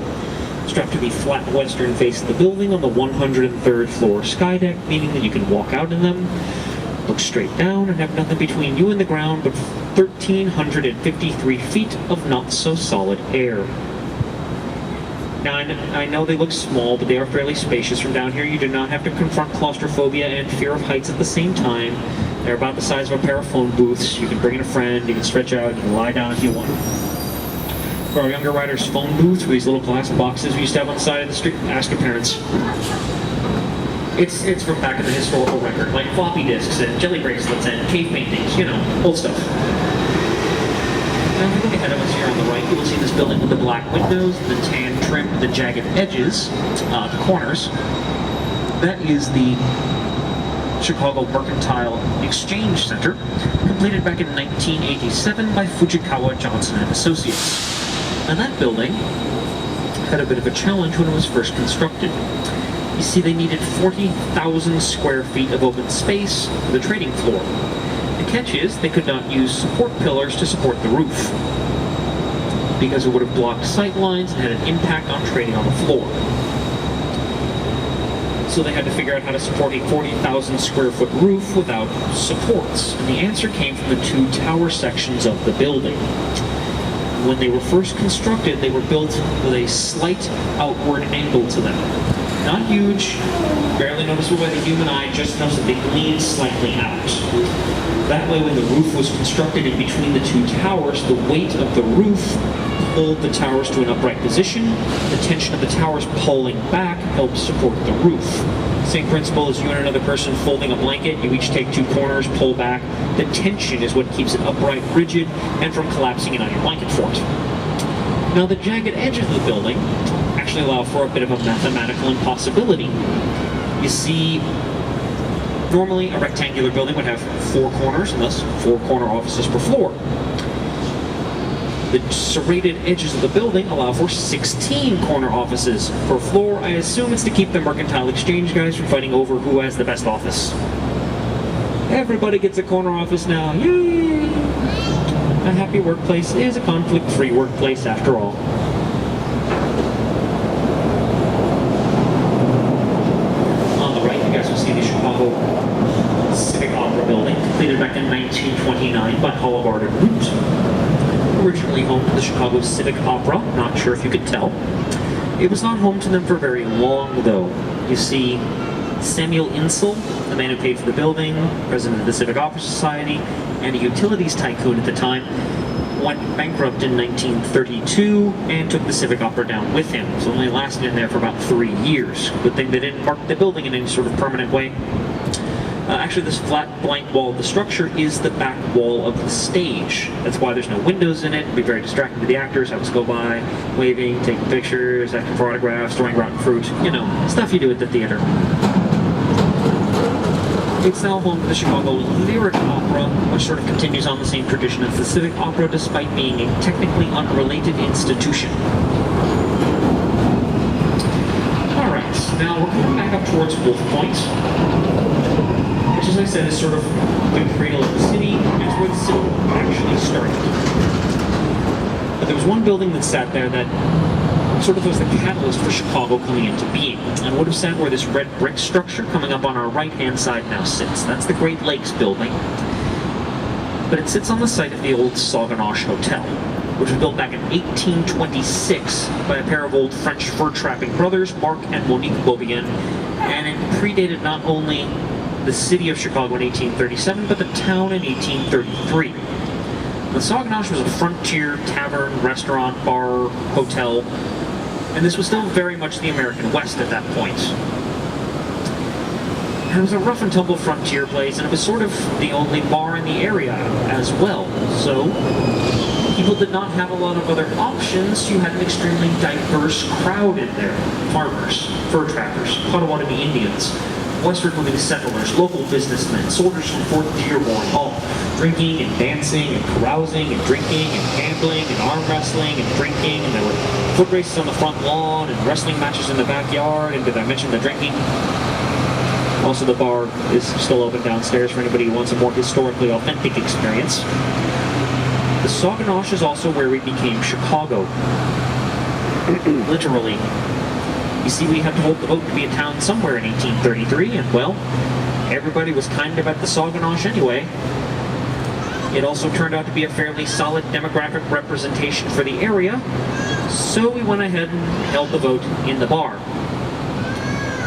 Strapped to the flat western face of the building on the 103rd floor sky deck, meaning that you can walk out in them, look straight down, and have nothing between you and the ground but 1,353 feet of not-so-solid air. Now, I know they look small, but they are fairly spacious from down here. You do not have to confront claustrophobia and fear of heights at the same time. They're about the size of a pair of phone booths. You can bring in a friend, you can stretch out, you can lie down if you want. For our younger riders' phone booths, with these little glass boxes we used to have on the side of the street, ask your parents. It's from back in the historical record, like floppy disks and jelly bracelets and cave paintings, you know, old stuff. Now, if you look ahead of us here on the right, you will see this building with the black windows, the tan trim, the jagged edges, the corners. That is the Chicago Mercantile Exchange Center, completed back in 1987 by Fujikawa Johnson & Associates. And that building had a bit of a challenge when it was first constructed. You see, they needed 40,000 square feet of open space for the trading floor. The catch is they could not use support pillars to support the roof, because it would have blocked sight lines and had an impact on trading on the floor. So they had to figure out how to support a 40,000 square foot roof without supports. And the answer came from the 2 tower sections of the building. When they were first constructed, they were built with a slight outward angle to them. Not huge, barely noticeable by the human eye, just enough that they lean slightly out. That way, when the roof was constructed in between the 2 towers, the weight of the roof pulled the towers to an upright position. The tension of the towers pulling back helped support the roof. Same principle as you and another person folding a blanket. You each take 2 corners, pull back. The tension is what keeps it upright, rigid, and from collapsing in on your blanket fort. Now, the jagged edges of the building actually allow for a bit of a mathematical impossibility. You see, normally a rectangular building would have 4 corners, and thus 4 corner offices per floor. The serrated edges of the building allow for 16 corner offices per floor. I assume it's to keep the Mercantile Exchange guys from fighting over who has the best office. Everybody gets a corner office now. Yay! A happy workplace is a conflict-free workplace after all. On the right, you guys will see the Chicago Civic Opera building, completed back in 1929 by Hollivard and Root. Originally home to the Chicago Civic Opera, not sure if you could tell. It was not home to them for very long, though. You see, Samuel Insull, the man who paid for the building, president of the Civic Opera Society, and a utilities tycoon at the time, went bankrupt in 1932 and took the Civic Opera down with him. So it only lasted in there for about 3 years. Good thing they didn't mark the building in any sort of permanent way. Actually, this flat blank wall of the structure is the back wall of the stage. That's why there's no windows in it. It'd be very distracting to the actors. Have us go by, waving, taking pictures, asking for autographs, throwing rotten fruit. You know, stuff you do at the theater. It's now home to the Chicago Lyric Opera, which sort of continues on the same tradition as the Civic Opera, despite being a technically unrelated institution. Alright, now we're coming back up towards Wolf Point, which, as I said, is sort of the cradle of the city, and it's where the city actually started. But there was one building that sat there that sort of was the catalyst for Chicago coming into being, and would have sat where this red brick structure coming up on our right-hand side now sits. That's the Great Lakes building. But it sits on the site of the old Sauganash Hotel, which was built back in 1826 by a pair of old French fur-trapping brothers, Mark and Monique Beaubien, and it predated not only the city of Chicago in 1837, but the town in 1833. The Sauganash was a frontier tavern, restaurant, bar, hotel, and this was still very much the American West at that point. And it was a rough and tumble frontier place, and it was sort of the only bar in the area as well. So, people did not have a lot of other options. You had an extremely diverse crowd in there. Farmers, fur trappers, Potawatomi Indians, westward moving settlers, local businessmen, soldiers from Fort Dearborn, all drinking and dancing and carousing and drinking and gambling and arm wrestling and drinking, and there were foot races on the front lawn and wrestling matches in the backyard, and did I mention the drinking? Also, the bar is still open downstairs for anybody who wants a more historically authentic experience. The Sauganash is also where we became Chicago. Literally. You see, we had to hold the vote to be a town somewhere in 1833, and well, everybody was kind of at the Sauganash anyway. It also turned out to be a fairly solid demographic representation for the area, so we went ahead and held the vote in the bar.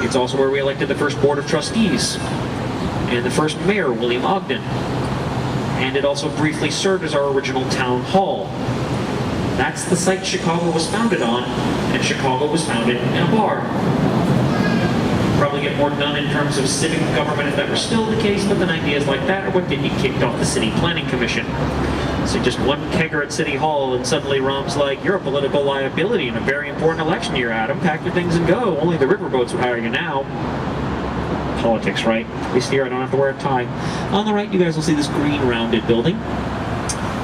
It's also where we elected the first board of trustees, and the first mayor, William Ogden. And it also briefly served as our original town hall. That's the site Chicago was founded on, and Chicago was founded in a bar. Probably get more done in terms of civic government if that were still the case, but then ideas like that are what did get kicked off the City Planning Commission. So just one kegger at City Hall, and suddenly Rom's like, you're a political liability in a very important election year, Adam. Pack your things and go. Only the riverboats would hire you now. Politics, right? At least here I don't have to wear a tie. On the right, you guys will see this green rounded building.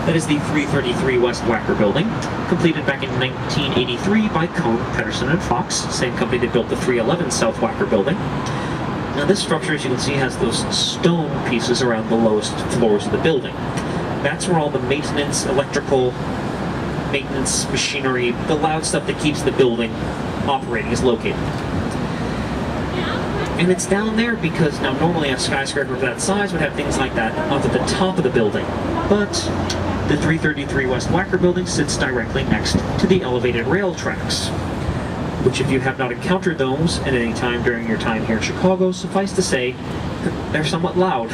That is the 333 West Wacker building, completed back in 1983 by Cone, Pedersen, and Fox, same company that built the 311 South Wacker building. Now this structure, as you can see, has those stone pieces around the lowest floors of the building. That's where all the maintenance, electrical, maintenance, machinery, the loud stuff that keeps the building operating is located. And it's down there because now normally a skyscraper of that size would have things like that up at the top of the building. But the 333 West Wacker building sits directly next to the elevated rail tracks, which if you have not encountered those at any time during your time here in Chicago, suffice to say, they're somewhat loud.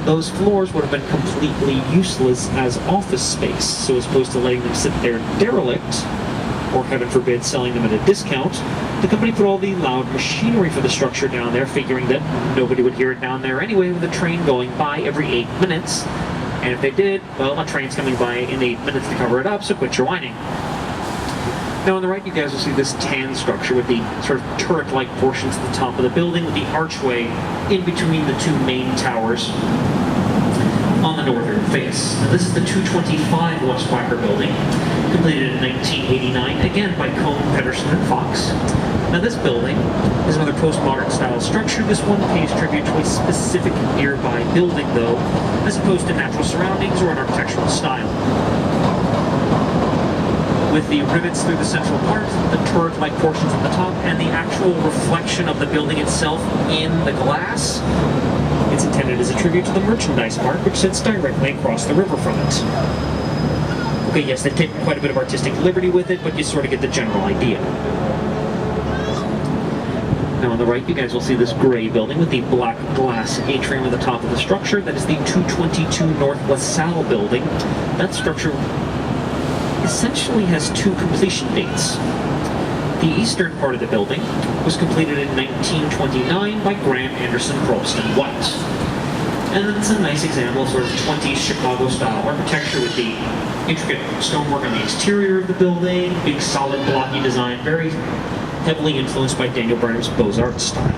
Those floors would have been completely useless as office space, so as opposed to letting them sit there derelict, or heaven forbid selling them at a discount, the company put all the loud machinery for the structure down there, figuring that nobody would hear it down there anyway with a train going by every 8 minutes. And if they did, well, a train's coming by in 8 minutes to cover it up, so quit your whining. Now on the right, you guys will see this tan structure with the sort of turret-like portions at the top of the building with the archway in between the two main towers on the northern face. Now this is the 225 West Wacker building, completed in 1989, again by Cone, Pedersen, and Fox. Now this building is another postmodern style structure. This one pays tribute to a specific nearby building though, as opposed to natural surroundings or an architectural style. With the rivets through the central part, the turret-like portions at the top, and the actual reflection of the building itself in the glass, it's intended as a tribute to the merchandise mart, which sits directly across the river from it. Okay, yes, they've taken quite a bit of artistic liberty with it, but you sort of get the general idea. Now on the right, you guys will see this gray building with the black glass atrium at the top of the structure. That is the 222 North LaSalle building. That structure essentially has two completion dates. The eastern part of the building was completed in 1929 by Graham Anderson Probst & White. And then it's a nice example of sort of 20s Chicago-style architecture with the intricate stonework on the exterior of the building, big solid blocky design, very heavily influenced by Daniel Burnham's Beaux-Arts style.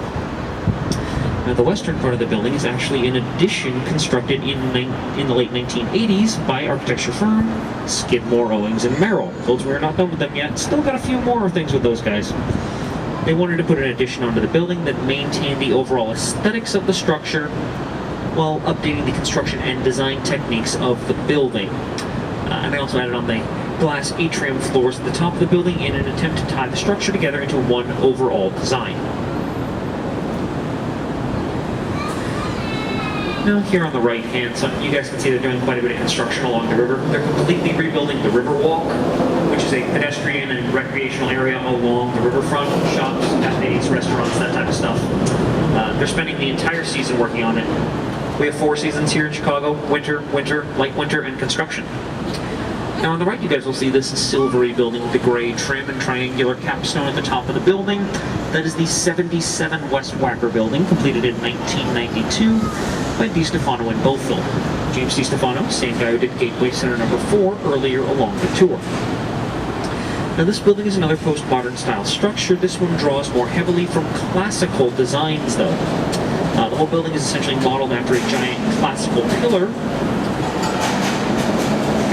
Now the western part of the building is actually an addition constructed in the late 1980s by architecture firm Skidmore, Owings & Merrill. Folks, we're not done with them yet. Still got a few more things with those guys. They wanted to put an addition onto the building that maintained the overall aesthetics of the structure while updating the construction and design techniques of the building. And they also added on the glass atrium floors at the top of the building in an attempt to tie the structure together into one overall design. Now here on the right hand side, you guys can see they're doing quite a bit of construction along the river. They're completely rebuilding the Riverwalk, which is a pedestrian and recreational area along the riverfront, shops, cafes, restaurants, that type of stuff. They're spending the entire season working on it. We have 4 seasons here in Chicago: winter, winter, light winter, and construction. Now on the right you guys will see this silvery building with the gray trim and triangular capstone at the top of the building. That is the 77 West Wacker building, completed in 1992 by DiStefano and Bofill. James DiStefano, same guy who did Gateway Center number 4 earlier along the tour. Now this building is another postmodern style structure. This one draws more heavily from classical designs though. The whole building is essentially modeled after a giant classical pillar.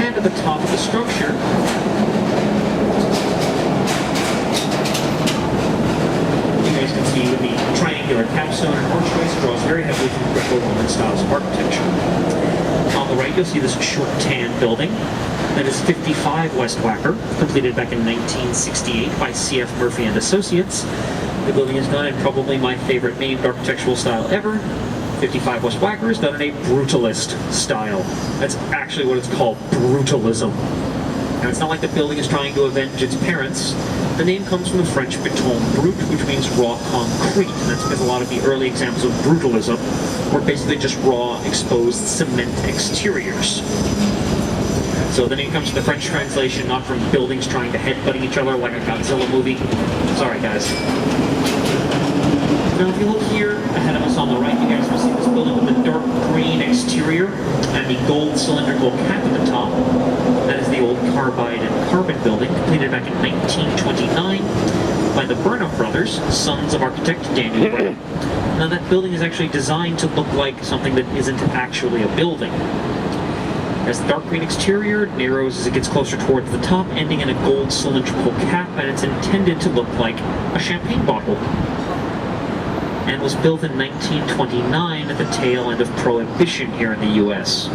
And at the top of the structure, you guys can see with the triangular capstone and archways, it draws very heavily from Greco-Roman styles of architecture. On the right, you'll see this short tan building. That is 55 West Wacker, completed back in 1968 by C.F. Murphy and Associates. The building is done in probably my favorite named architectural style ever. 55 West Wacker is done in a brutalist style. That's actually what it's called, brutalism. Now it's not like the building is trying to avenge its parents. The name comes from the French béton brut, which means raw concrete. And that's because a lot of the early examples of brutalism were basically just raw, exposed cement exteriors. So the name comes from the French translation, not from buildings trying to headbutting each other like a Godzilla movie. Sorry, guys. Now, if you look here ahead of us on the right, you guys will see this building with the dark green exterior and the gold cylindrical cap at the top. That is the old Carbide and Carbon building, completed back in 1929 by the Burnham brothers, sons of architect Daniel Burnham. Now, that building is actually designed to look like something that isn't actually a building. It has the dark green exterior, it narrows as it gets closer towards the top, ending in a gold cylindrical cap, and it's intended to look like a champagne bottle. And was built in 1929 at the tail end of Prohibition here in the U.S.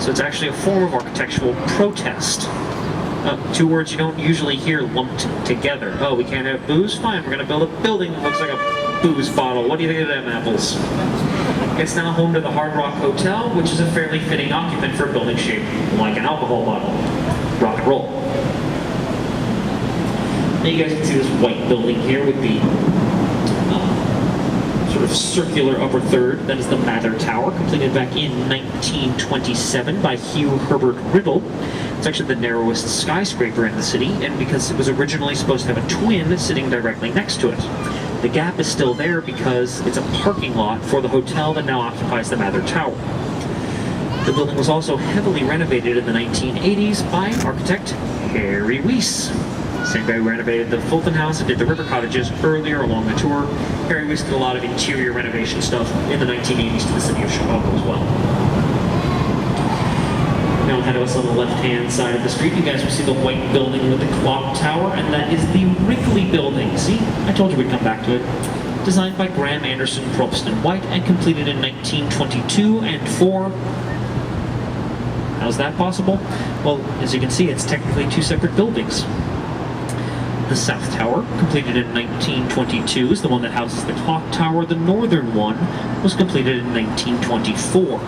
So it's actually a form of architectural protest. 2 words you don't usually hear lumped together. Oh, we can't have booze? Fine, we're going to build a building that looks like a booze bottle. What do you think of them apples? It's now home to the Hard Rock Hotel, which is a fairly fitting occupant for a building shaped like an alcohol bottle. Rock and roll. Now you guys can see this white building here with the sort of circular upper third. That is the Mather Tower, completed back in 1927 by Hugh Herbert Riddle. It's actually the narrowest skyscraper in the city, and because it was originally supposed to have a twin sitting directly next to it. The gap is still there because it's a parking lot for the hotel that now occupies the Mather Tower. The building was also heavily renovated in the 1980s by architect Harry Weiss. Same guy who renovated the Fulton House and did the River Cottages earlier along the tour. Harry Weiss did a lot of interior renovation stuff in the 1980s to the city of Chicago as well. Now ahead of us on the left-hand side of the street, you guys will see the white building with the clock tower, and that is the Wrigley Building. See, I told you we'd come back to it. Designed by Graham Anderson Probst & White and completed in 1922 and 4. How's that possible? Well, as you can see, it's technically 2 separate buildings. The South Tower, completed in 1922, is the one that houses the clock tower. The northern one was completed in 1924.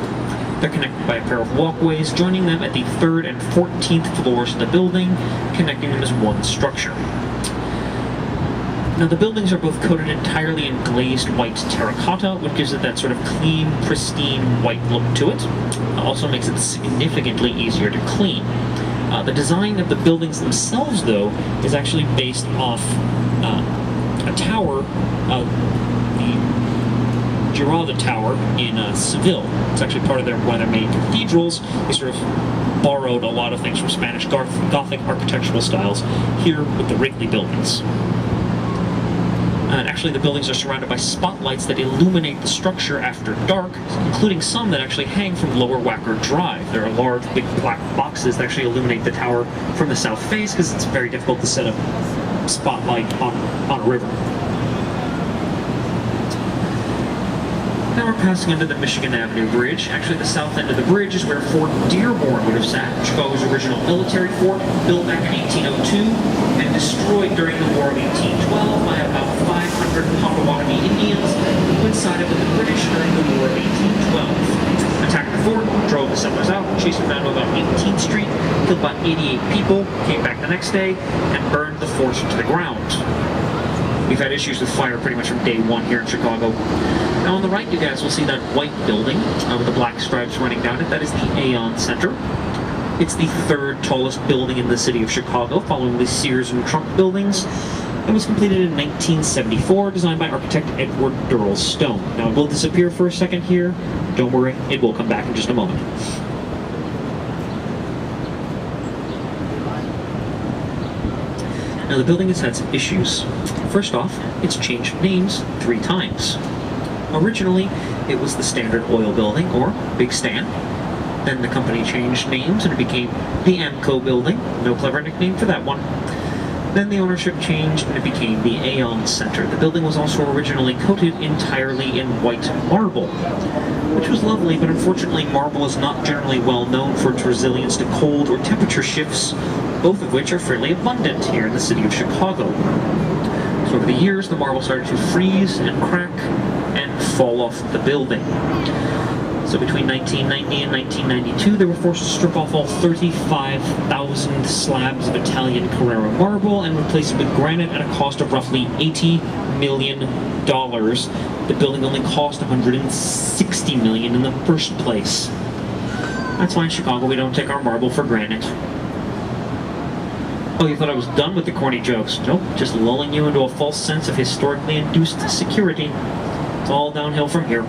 They're connected by a pair of walkways, joining them at the 3rd and 14th floors of the building, connecting them as one structure. Now the buildings are both coated entirely in glazed white terracotta, which gives it that sort of clean, pristine white look to it. Also makes it significantly easier to clean. The design of the buildings themselves, though, is actually based off a tower, the Giraudet Tower in Seville. It's actually part of one of their main cathedrals. They sort of borrowed a lot of things from Spanish Gothic architectural styles here with the Wrigley buildings. And actually the buildings are surrounded by spotlights that illuminate the structure after dark, including some that actually hang from Lower Wacker Drive. There are large, big black boxes that actually illuminate the tower from the south face, because it's very difficult to set a spotlight on a river. Now we're passing under the Michigan Avenue Bridge. Actually, the south end of the bridge is where Fort Dearborn would have sat, Chicago's original military fort, built back in 1802 and destroyed during the War of 1812 by about 500 Potawatomi Indians who sided with the British during the War of 1812. Attacked the fort, drove the settlers out, chased them down to about 18th Street, killed about 88 people, came back the next day, and burned the fort to the ground. We've had issues with fire pretty much from day one here in Chicago. Now on the right, you guys will see that white building with the black stripes running down it. That is the Aon Center. It's the third tallest building in the city of Chicago, following the Sears and Trump buildings. It was completed in 1974, designed by architect Edward Durrell Stone. Now it will disappear for a second here. Don't worry, it will come back in just a moment. Now the building has had some issues. First off, it's changed names 3 times. Originally, it was the Standard Oil Building, or Big Stan. Then the company changed names and it became the Amco Building. No clever nickname for that one. Then the ownership changed and it became the Aon Center. The building was also originally coated entirely in white marble, which was lovely, but unfortunately marble is not generally well known for its resilience to cold or temperature shifts, both of which are fairly abundant here in the city of Chicago. So over the years, the marble started to freeze and crack and fall off the building. So between 1990 and 1992, they were forced to strip off all 35,000 slabs of Italian Carrara marble and replace it with granite at a cost of roughly $80 million. The building only cost $160 million in the first place. That's why in Chicago we don't take our marble for granted. Oh, you thought I was done with the corny jokes? Nope, just lulling you into a false sense of historically induced security. It's all downhill from here.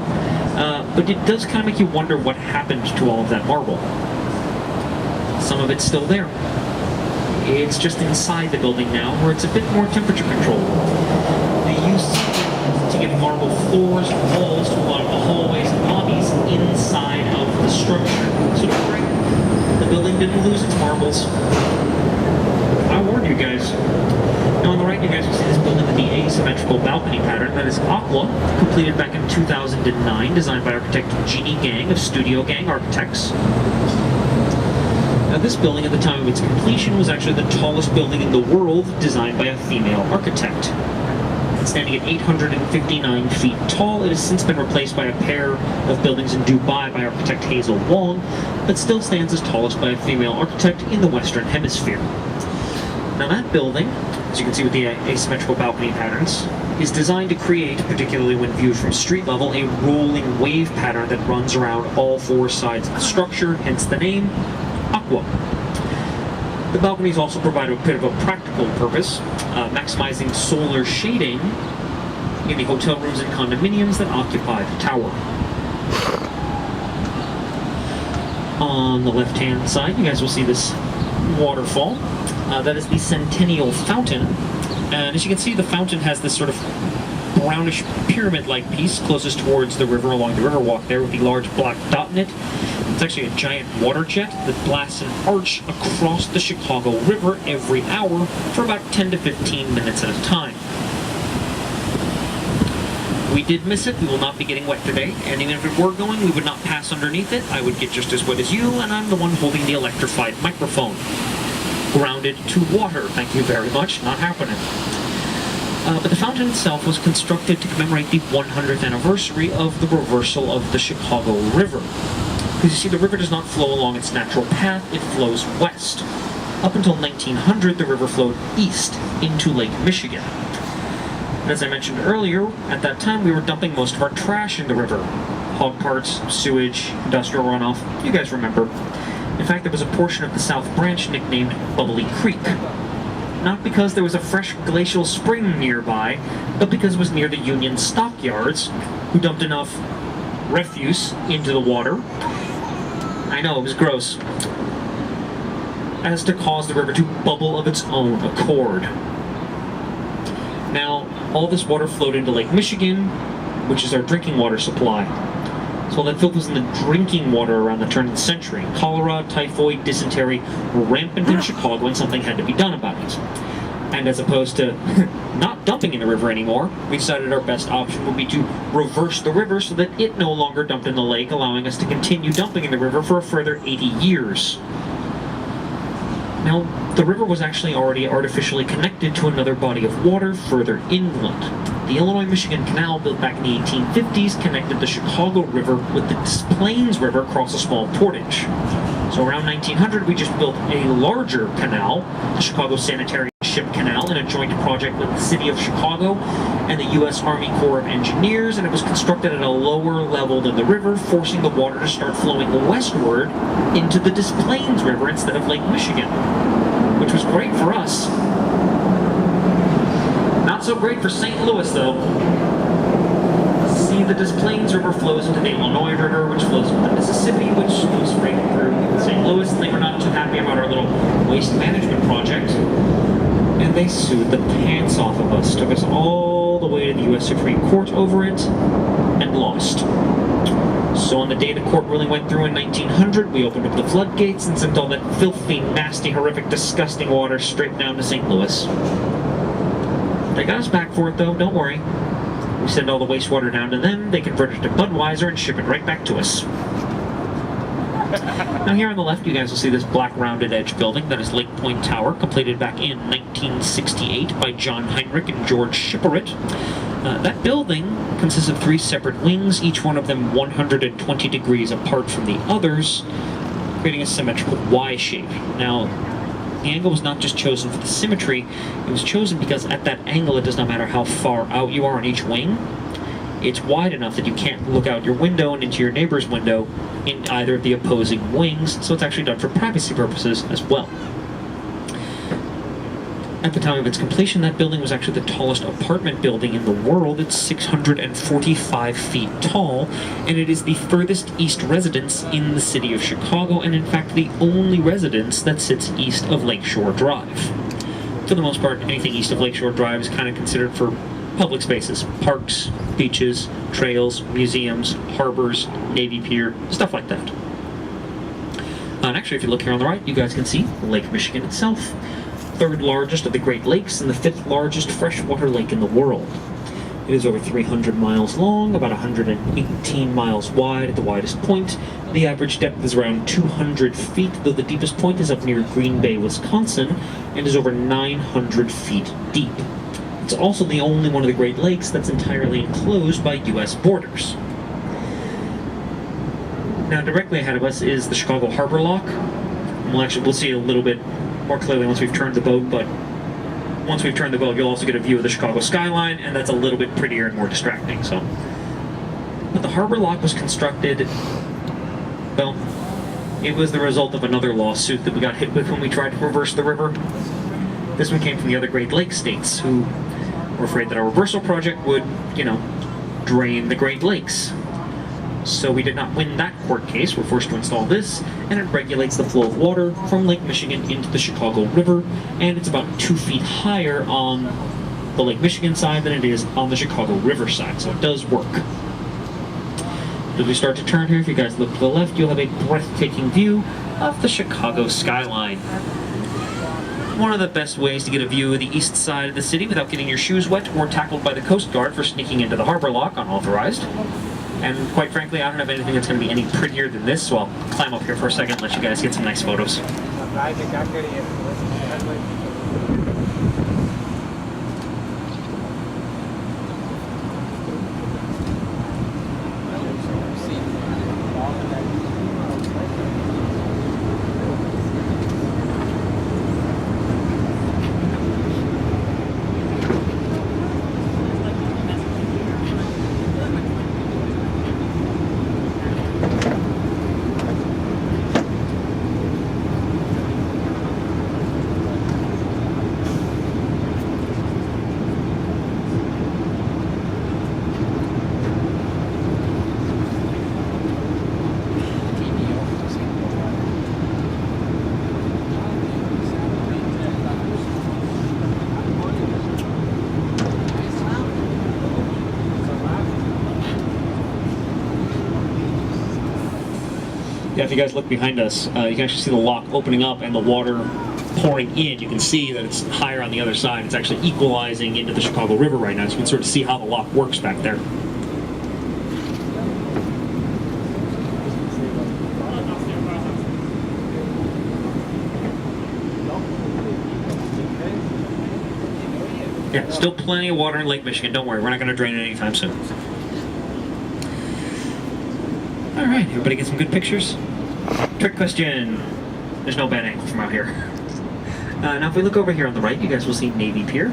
But it does kind of make you wonder what happened to all of that marble. Some of it's still there. It's just inside the building now, where it's a bit more temperature controlled. They used to give marble floors and walls to a lot of the hallways and lobbies inside of the structure. So don't worry, the building didn't lose its marbles. I warned you guys. Now on the right, you guys will see this building with the asymmetrical balcony pattern. That is Aqua, completed back in 2009, designed by architect Jeannie Gang of Studio Gang Architects. Now this building, at the time of its completion, was actually the tallest building in the world, designed by a female architect. Standing at 859 feet tall, it has since been replaced by a pair of buildings in Dubai by architect Hazel Wong, but still stands as tallest by a female architect in the Western Hemisphere. Now that building, as you can see with the asymmetrical balcony patterns, is designed to create, particularly when viewed from street level, a rolling wave pattern that runs around all 4 sides of the structure, hence the name, Aqua. The balconies also provide a bit of a practical purpose, maximizing solar shading in the hotel rooms and condominiums that occupy the tower. On the left-hand side, you guys will see this waterfall. That is the Centennial Fountain. And as you can see, the fountain has this sort of brownish pyramid-like piece closest towards the river along the Riverwalk there with the large black dot in it. It's actually a giant water jet that blasts an arch across the Chicago River every hour for about 10 to 15 minutes at a time. We did miss it. We will not be getting wet today, and even if it were going, we would not pass underneath it. I would get just as wet as you, and I'm the one holding the electrified microphone. Grounded to water, thank you very much, not happening. But the fountain itself was constructed to commemorate the 100th anniversary of the reversal of the Chicago River. Because you see, the river does not flow along its natural path, it flows west. Up until 1900, the river flowed east into Lake Michigan. And as I mentioned earlier, at that time we were dumping most of our trash in the river. Hog parts, sewage, industrial runoff, you guys remember. In fact, there was a portion of the South Branch nicknamed Bubbly Creek. Not because there was a fresh glacial spring nearby, but because it was near the Union stockyards, who dumped enough refuse into the water. I know, it was gross. As to cause the river to bubble of its own accord. Now, all this water flowed into Lake Michigan, which is our drinking water supply. So all that filth was in the drinking water around the turn of the century. Cholera, typhoid, dysentery were rampant in Chicago, and something had to be done about it. And as opposed to not dumping in the river anymore, we decided our best option would be to reverse the river so that it no longer dumped in the lake, allowing us to continue dumping in the river for a further 80 years. Now, the river was actually already artificially connected to another body of water further inland. The Illinois-Michigan Canal, built back in the 1850s, connected the Chicago River with the Des Plaines River across a small portage. So around 1900, we just built a larger canal, the Chicago Sanitary Ship Canal, in a joint project with the City of Chicago and the U.S. Army Corps of Engineers, and it was constructed at a lower level than the river, forcing the water to start flowing westward into the Des Plaines River instead of Lake Michigan, which was great for us. Not so great for St. Louis, though. See, the Des Plaines River flows into the Illinois River, which flows into the Mississippi, which goes right through St. Louis, and they were not too happy about our little waste management project. And they sued the pants off of us, took us all the way to the U.S. Supreme Court over it, and lost. So on the day the court ruling went through in 1900, we opened up the floodgates and sent all that filthy, nasty, horrific, disgusting water straight down to St. Louis. They got us back for it, though, don't worry. We send all the wastewater down to them, they convert it to Budweiser, and ship it right back to us. Now here on the left, you guys will see this black rounded edge building that is Lake Point Tower, completed back in 1968 by John Heinrich and George Shipperit. That building consists of 3 separate wings, each one of them 120 degrees apart from the others, creating a symmetrical Y shape. Now, the angle was not just chosen for the symmetry, it was chosen because at that angle it does not matter how far out you are on each wing. It's wide enough that you can't look out your window and into your neighbor's window in either of the opposing wings, so it's actually done for privacy purposes as well. At the time of its completion, that building was actually the tallest apartment building in the world. It's 645 feet tall, and it is the furthest east residence in the city of Chicago, and in fact the only residence that sits east of Lakeshore Drive. For the most part, anything east of Lakeshore Drive is kind of considered for public spaces, parks, beaches, trails, museums, harbors, Navy Pier, stuff like that. And actually, if you look here on the right, you guys can see Lake Michigan itself. 3rd largest of the Great Lakes and the 5th largest freshwater lake in the world. It is over 300 miles long, about 118 miles wide at the widest point. The average depth is around 200 feet, though the deepest point is up near Green Bay, Wisconsin, and is over 900 feet deep. It's also the only one of the Great Lakes that's entirely enclosed by U.S. borders. Now, directly ahead of us is the Chicago Harbor Lock. We'll see it a little bit more clearly once we've turned the boat, but once we've turned the boat, you'll also get a view of the Chicago skyline, and that's a little bit prettier and more distracting. So, but the Harbor Lock was constructed, well, it was the result of another lawsuit that we got hit with when we tried to reverse the river. This one came from the other Great Lakes states, who were afraid that our reversal project would, drain the Great Lakes. So we did not win that court case. We're forced to install this, and it regulates the flow of water from Lake Michigan into the Chicago River, and it's about 2 feet higher on the Lake Michigan side than it is on the Chicago River side, so it does work. As we start to turn here, if you guys look to the left, you'll have a breathtaking view of the Chicago skyline. One of the best ways to get a view of the east side of the city without getting your shoes wet or tackled by the Coast Guard for sneaking into the Harbor Lock unauthorized. And quite frankly, I don't have anything that's going to be any prettier than this, so I'll climb up here for a second and let you guys get some nice photos. if you guys look behind us, you can actually see the lock opening up and the water pouring in. You can see that it's higher on the other side. It's actually equalizing into the Chicago River right now, so you can sort of see how the lock works back there. Yeah, still plenty of water in Lake Michigan. Don't worry, we're not going to drain it anytime soon. All right, everybody get some good pictures? Trick question. There's no bad angle from out here. Now, if we look over here on the right, you guys will see Navy Pier.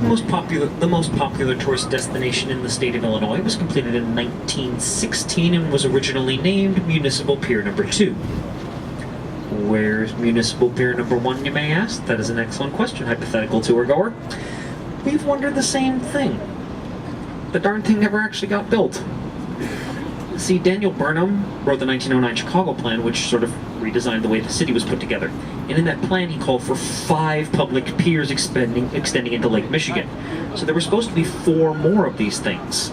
The most popular tourist destination in the state of Illinois. It was completed in 1916 and was originally named Municipal Pier Number 2. Where's Municipal Pier Number 1, you may ask? That is an excellent question, hypothetical tour-goer. We've wondered the same thing. The darn thing never actually got built. See, Daniel Burnham wrote the 1909 Chicago plan, which sort of redesigned the way the city was put together. And in that plan, he called for 5 public piers extending into Lake Michigan. So there were supposed to be 4 more of these things.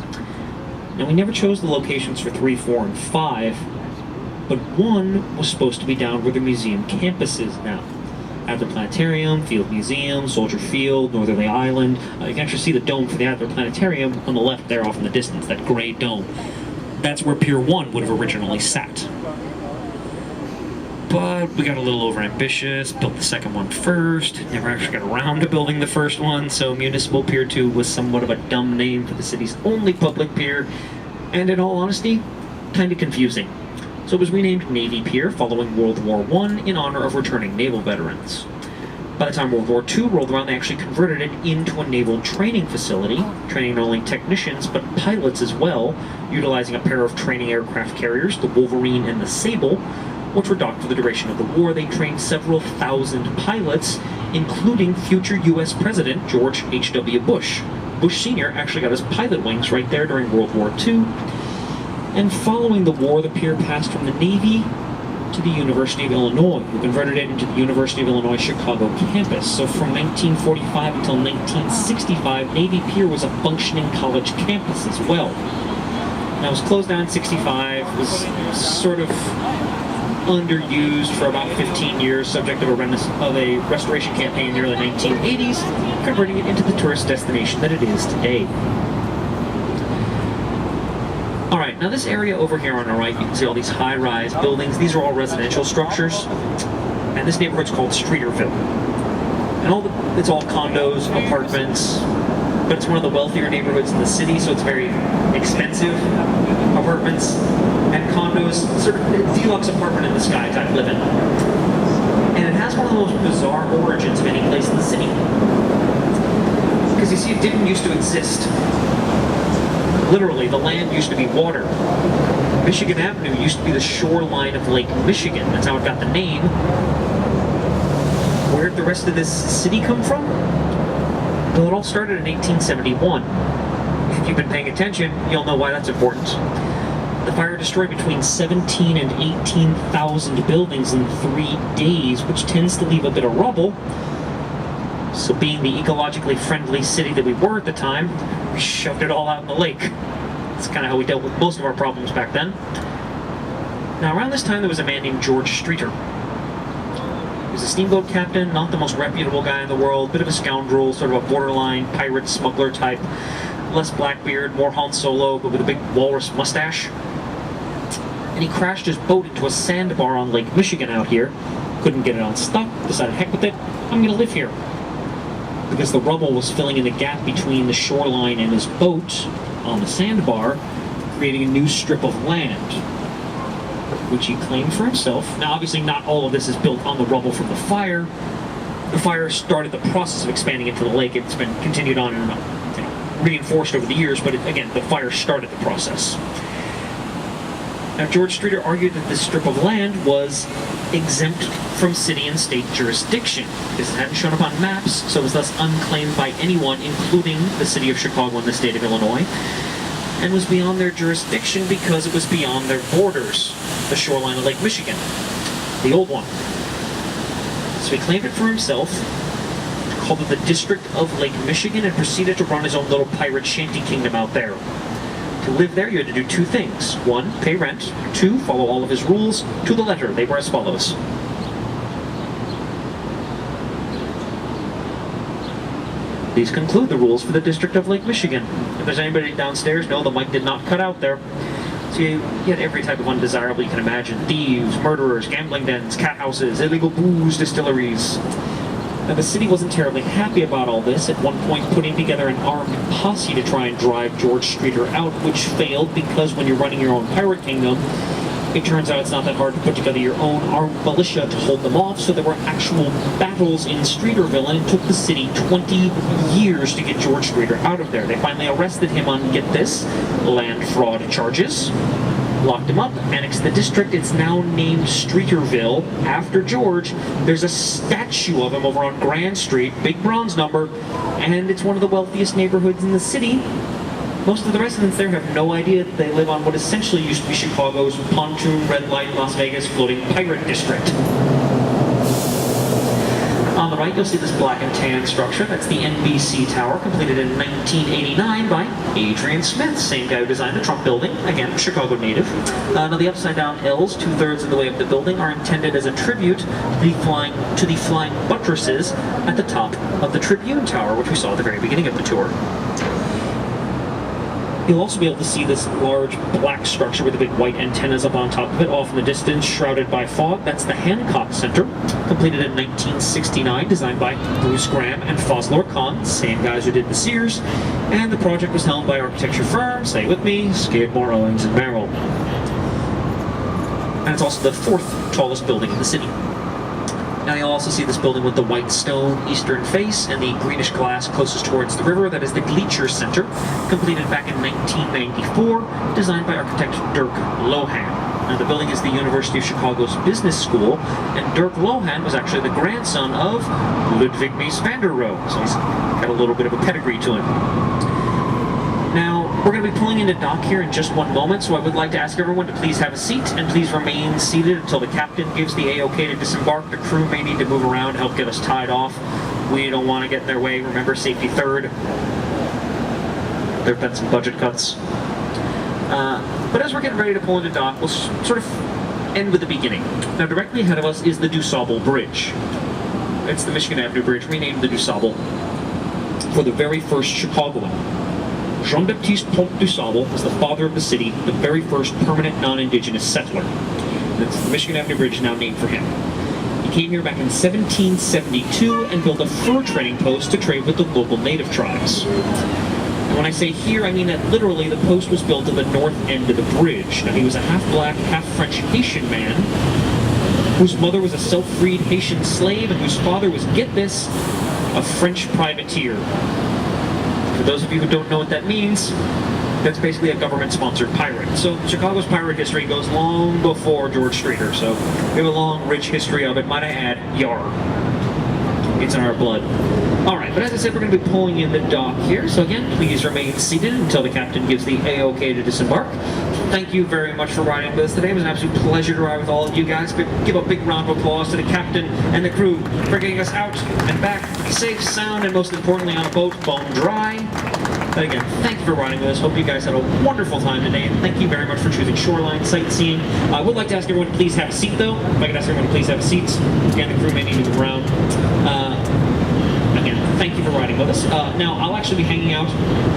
Now, we never chose the locations for 3, 4, and 5, but one was supposed to be down where the museum campus is now. Adler Planetarium, Field Museum, Soldier Field, Northerly Island. You can actually see the dome for the Adler Planetarium on the left there off in the distance, that gray dome. That's where Pier 1 would have originally sat. But we got a little overambitious, built the second one first, never actually got around to building the first one, so Municipal Pier 2 was somewhat of a dumb name for the city's only public pier, and in all honesty, kind of confusing. So it was renamed Navy Pier following World War I in honor of returning naval veterans. By the time World War II rolled around, they actually converted it into a naval training facility, training not only technicians, but pilots as well, utilizing a pair of training aircraft carriers, the Wolverine and the Sable, which were docked for the duration of the war. They trained several thousand pilots, including future U.S. President George H.W. Bush. Bush Sr. actually got his pilot wings right there during World War II. And following the war, the pier passed from the Navy to the University of Illinois, who converted it into the University of Illinois Chicago campus. So from 1945 until 1965, Navy Pier was a functioning college campus as well. Now it was closed down in 65, was sort of underused for about 15 years, subject of a restoration campaign in the early 1980s, converting it into the tourist destination that it is today. Alright, now this area over here on our right, you can see all these high-rise buildings. These are all residential structures, and this neighborhood's called Streeterville. And it's all condos, apartments, but it's one of the wealthier neighborhoods in the city, so it's very expensive apartments and condos, sort of a deluxe apartment in the sky type living. And it has one of the most bizarre origins of any place in the city. Because you see, it didn't used to exist. Literally, the land used to be water. Michigan Avenue used to be the shoreline of Lake Michigan. That's how it got the name. Where did the rest of this city come from? Well, it all started in 1871. If you've been paying attention, you'll know why that's important. The fire destroyed between 17 and 18,000 buildings in 3 days, which tends to leave a bit of rubble. So being the ecologically friendly city that we were at the time, we shoved it all out in the lake. That's kind of how we dealt with most of our problems back then. Now, around this time, there was a man named George Streeter. He was a steamboat captain, not the most reputable guy in the world, bit of a scoundrel, sort of a borderline pirate smuggler type. Less Blackbeard, more Han Solo, but with a big walrus mustache. And he crashed his boat into a sandbar on Lake Michigan out here. Couldn't get it unstuck, decided heck with it, I'm gonna live here. Because the rubble was filling in the gap between the shoreline and his boat on the sandbar, creating a new strip of land, which he claimed for himself. Now, obviously, not all of this is built on the rubble from the fire. The fire started the process of expanding into the lake. It's been continued on and reinforced over the years, but again, the fire started the process. Now, George Streeter argued that this strip of land was exempt from city and state jurisdiction because it hadn't shown up on maps, so it was thus unclaimed by anyone, including the city of Chicago and the state of Illinois, and was beyond their jurisdiction because it was beyond their borders, the shoreline of Lake Michigan, the old one. So he claimed it for himself, called it the District of Lake Michigan, and proceeded to run his own little pirate shanty kingdom out there. To to live there, you had to do two things. One, pay rent. Two, follow all of his rules to the letter. They were as follows. These conclude the rules for the District of Lake Michigan. If there's anybody downstairs, no, the mic did not cut out there. So you had every type of undesirable you can imagine. Thieves, murderers, gambling dens, cat houses, illegal booze distilleries. Now the city wasn't terribly happy about all this, at one point putting together an armed posse to try and drive George Streeter out, which failed because when you're running your own pirate kingdom, it turns out it's not that hard to put together your own armed militia to hold them off, so there were actual battles in Streeterville, and it took the city 20 years to get George Streeter out of there. They finally arrested him on, get this, land fraud charges, locked him up, annexed the district. It's now named Streeterville after George. There's a statue of him over on Grand Street, big bronze number, and it's one of the wealthiest neighborhoods in the city. Most of the residents there have no idea that they live on what essentially used to be Chicago's pontoon, red light, Las Vegas floating pirate district. On the right, you'll see this black and tan structure. That's the NBC Tower, completed in 1989 by Adrian Smith, same guy who designed the Trump Building, again, Chicago native. Now the upside-down L's, 2/3 of the way up the building, are intended as a tribute to the flying buttresses at the top of the Tribune Tower, which we saw at the very beginning of the tour. You'll also be able to see this large black structure with the big white antennas up on top of it, off in the distance, shrouded by fog. That's the Hancock Center, completed in 1969, designed by Bruce Graham and Fazlur Khan, same guys who did the Sears, and the project was held by architecture firm, say it with me, Skidmore, Owings & Merrill. And it's also the fourth tallest building in the city. Now you'll also see this building with the white stone eastern face and the greenish glass closest towards the river. That is the Gleacher Center, completed back in 1994, designed by architect Dirk Lohan. Now the building is the University of Chicago's business school, and Dirk Lohan was actually the grandson of Ludwig Mies van der Rohe, so he's got a little bit of a pedigree to him. Now, we're going to be pulling into dock here in just one moment, so I would like to ask everyone to please have a seat and please remain seated until the captain gives the A-OK to disembark. The crew may need to move around to help get us tied off. We don't want to get in their way. Remember, safety third. There have been some budget cuts. But as we're getting ready to pull into dock, we'll sort of end with the beginning. Now, directly ahead of us is the DuSable Bridge. It's the Michigan Avenue Bridge, renamed the DuSable for the very first Chicagoan. Jean-Baptiste Pont DuSable was the father of the city, the very first permanent non-indigenous settler. The Michigan Avenue Bridge is now named for him. He came here back in 1772 and built a fur trading post to trade with the local native tribes. And when I say here, I mean that literally the post was built at the north end of the bridge. Now he was a half-black, half-French Haitian man whose mother was a self-freed Haitian slave and whose father was, get this, a French privateer. For those of you who don't know what that means, that's basically a government-sponsored pirate. So Chicago's pirate history goes long before George Streeter, so we have a long, rich history of it. Might I add, yar. It's in our blood. Alright, but as I said, we're going to be pulling in the dock here, so again, please remain seated until the captain gives the A-OK to disembark. Thank you very much for riding with us today. It was an absolute pleasure to ride with all of you guys. Give a big round of applause to the captain and the crew for getting us out and back safe, sound, and most importantly on a boat, bone dry. But again, thank you for riding with us. Hope you guys had a wonderful time today, and thank you very much for choosing Shoreline Sightseeing. I would like to ask everyone to please have a seat, though. If I could ask everyone to please have a seat. Again, the crew may need to move around. Again, thank you for riding with us. Now, I'll actually be hanging out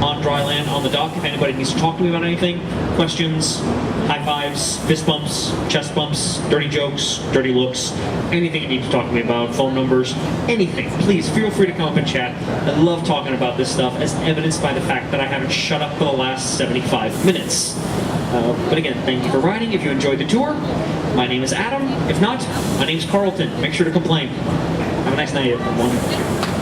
on dry land on the dock if anybody needs to talk to me about anything. Questions, high fives, fist bumps, chest bumps, dirty jokes, dirty looks, anything you need to talk to me about, phone numbers, anything. Please feel free to come up and chat. I love talking about this stuff, as evidenced by the fact that I haven't shut up for the last 75 minutes. But again, thank you for riding. If you enjoyed the tour, my name is Adam. If not, my name's Carlton. Make sure to complain. Have a nice night, everyone.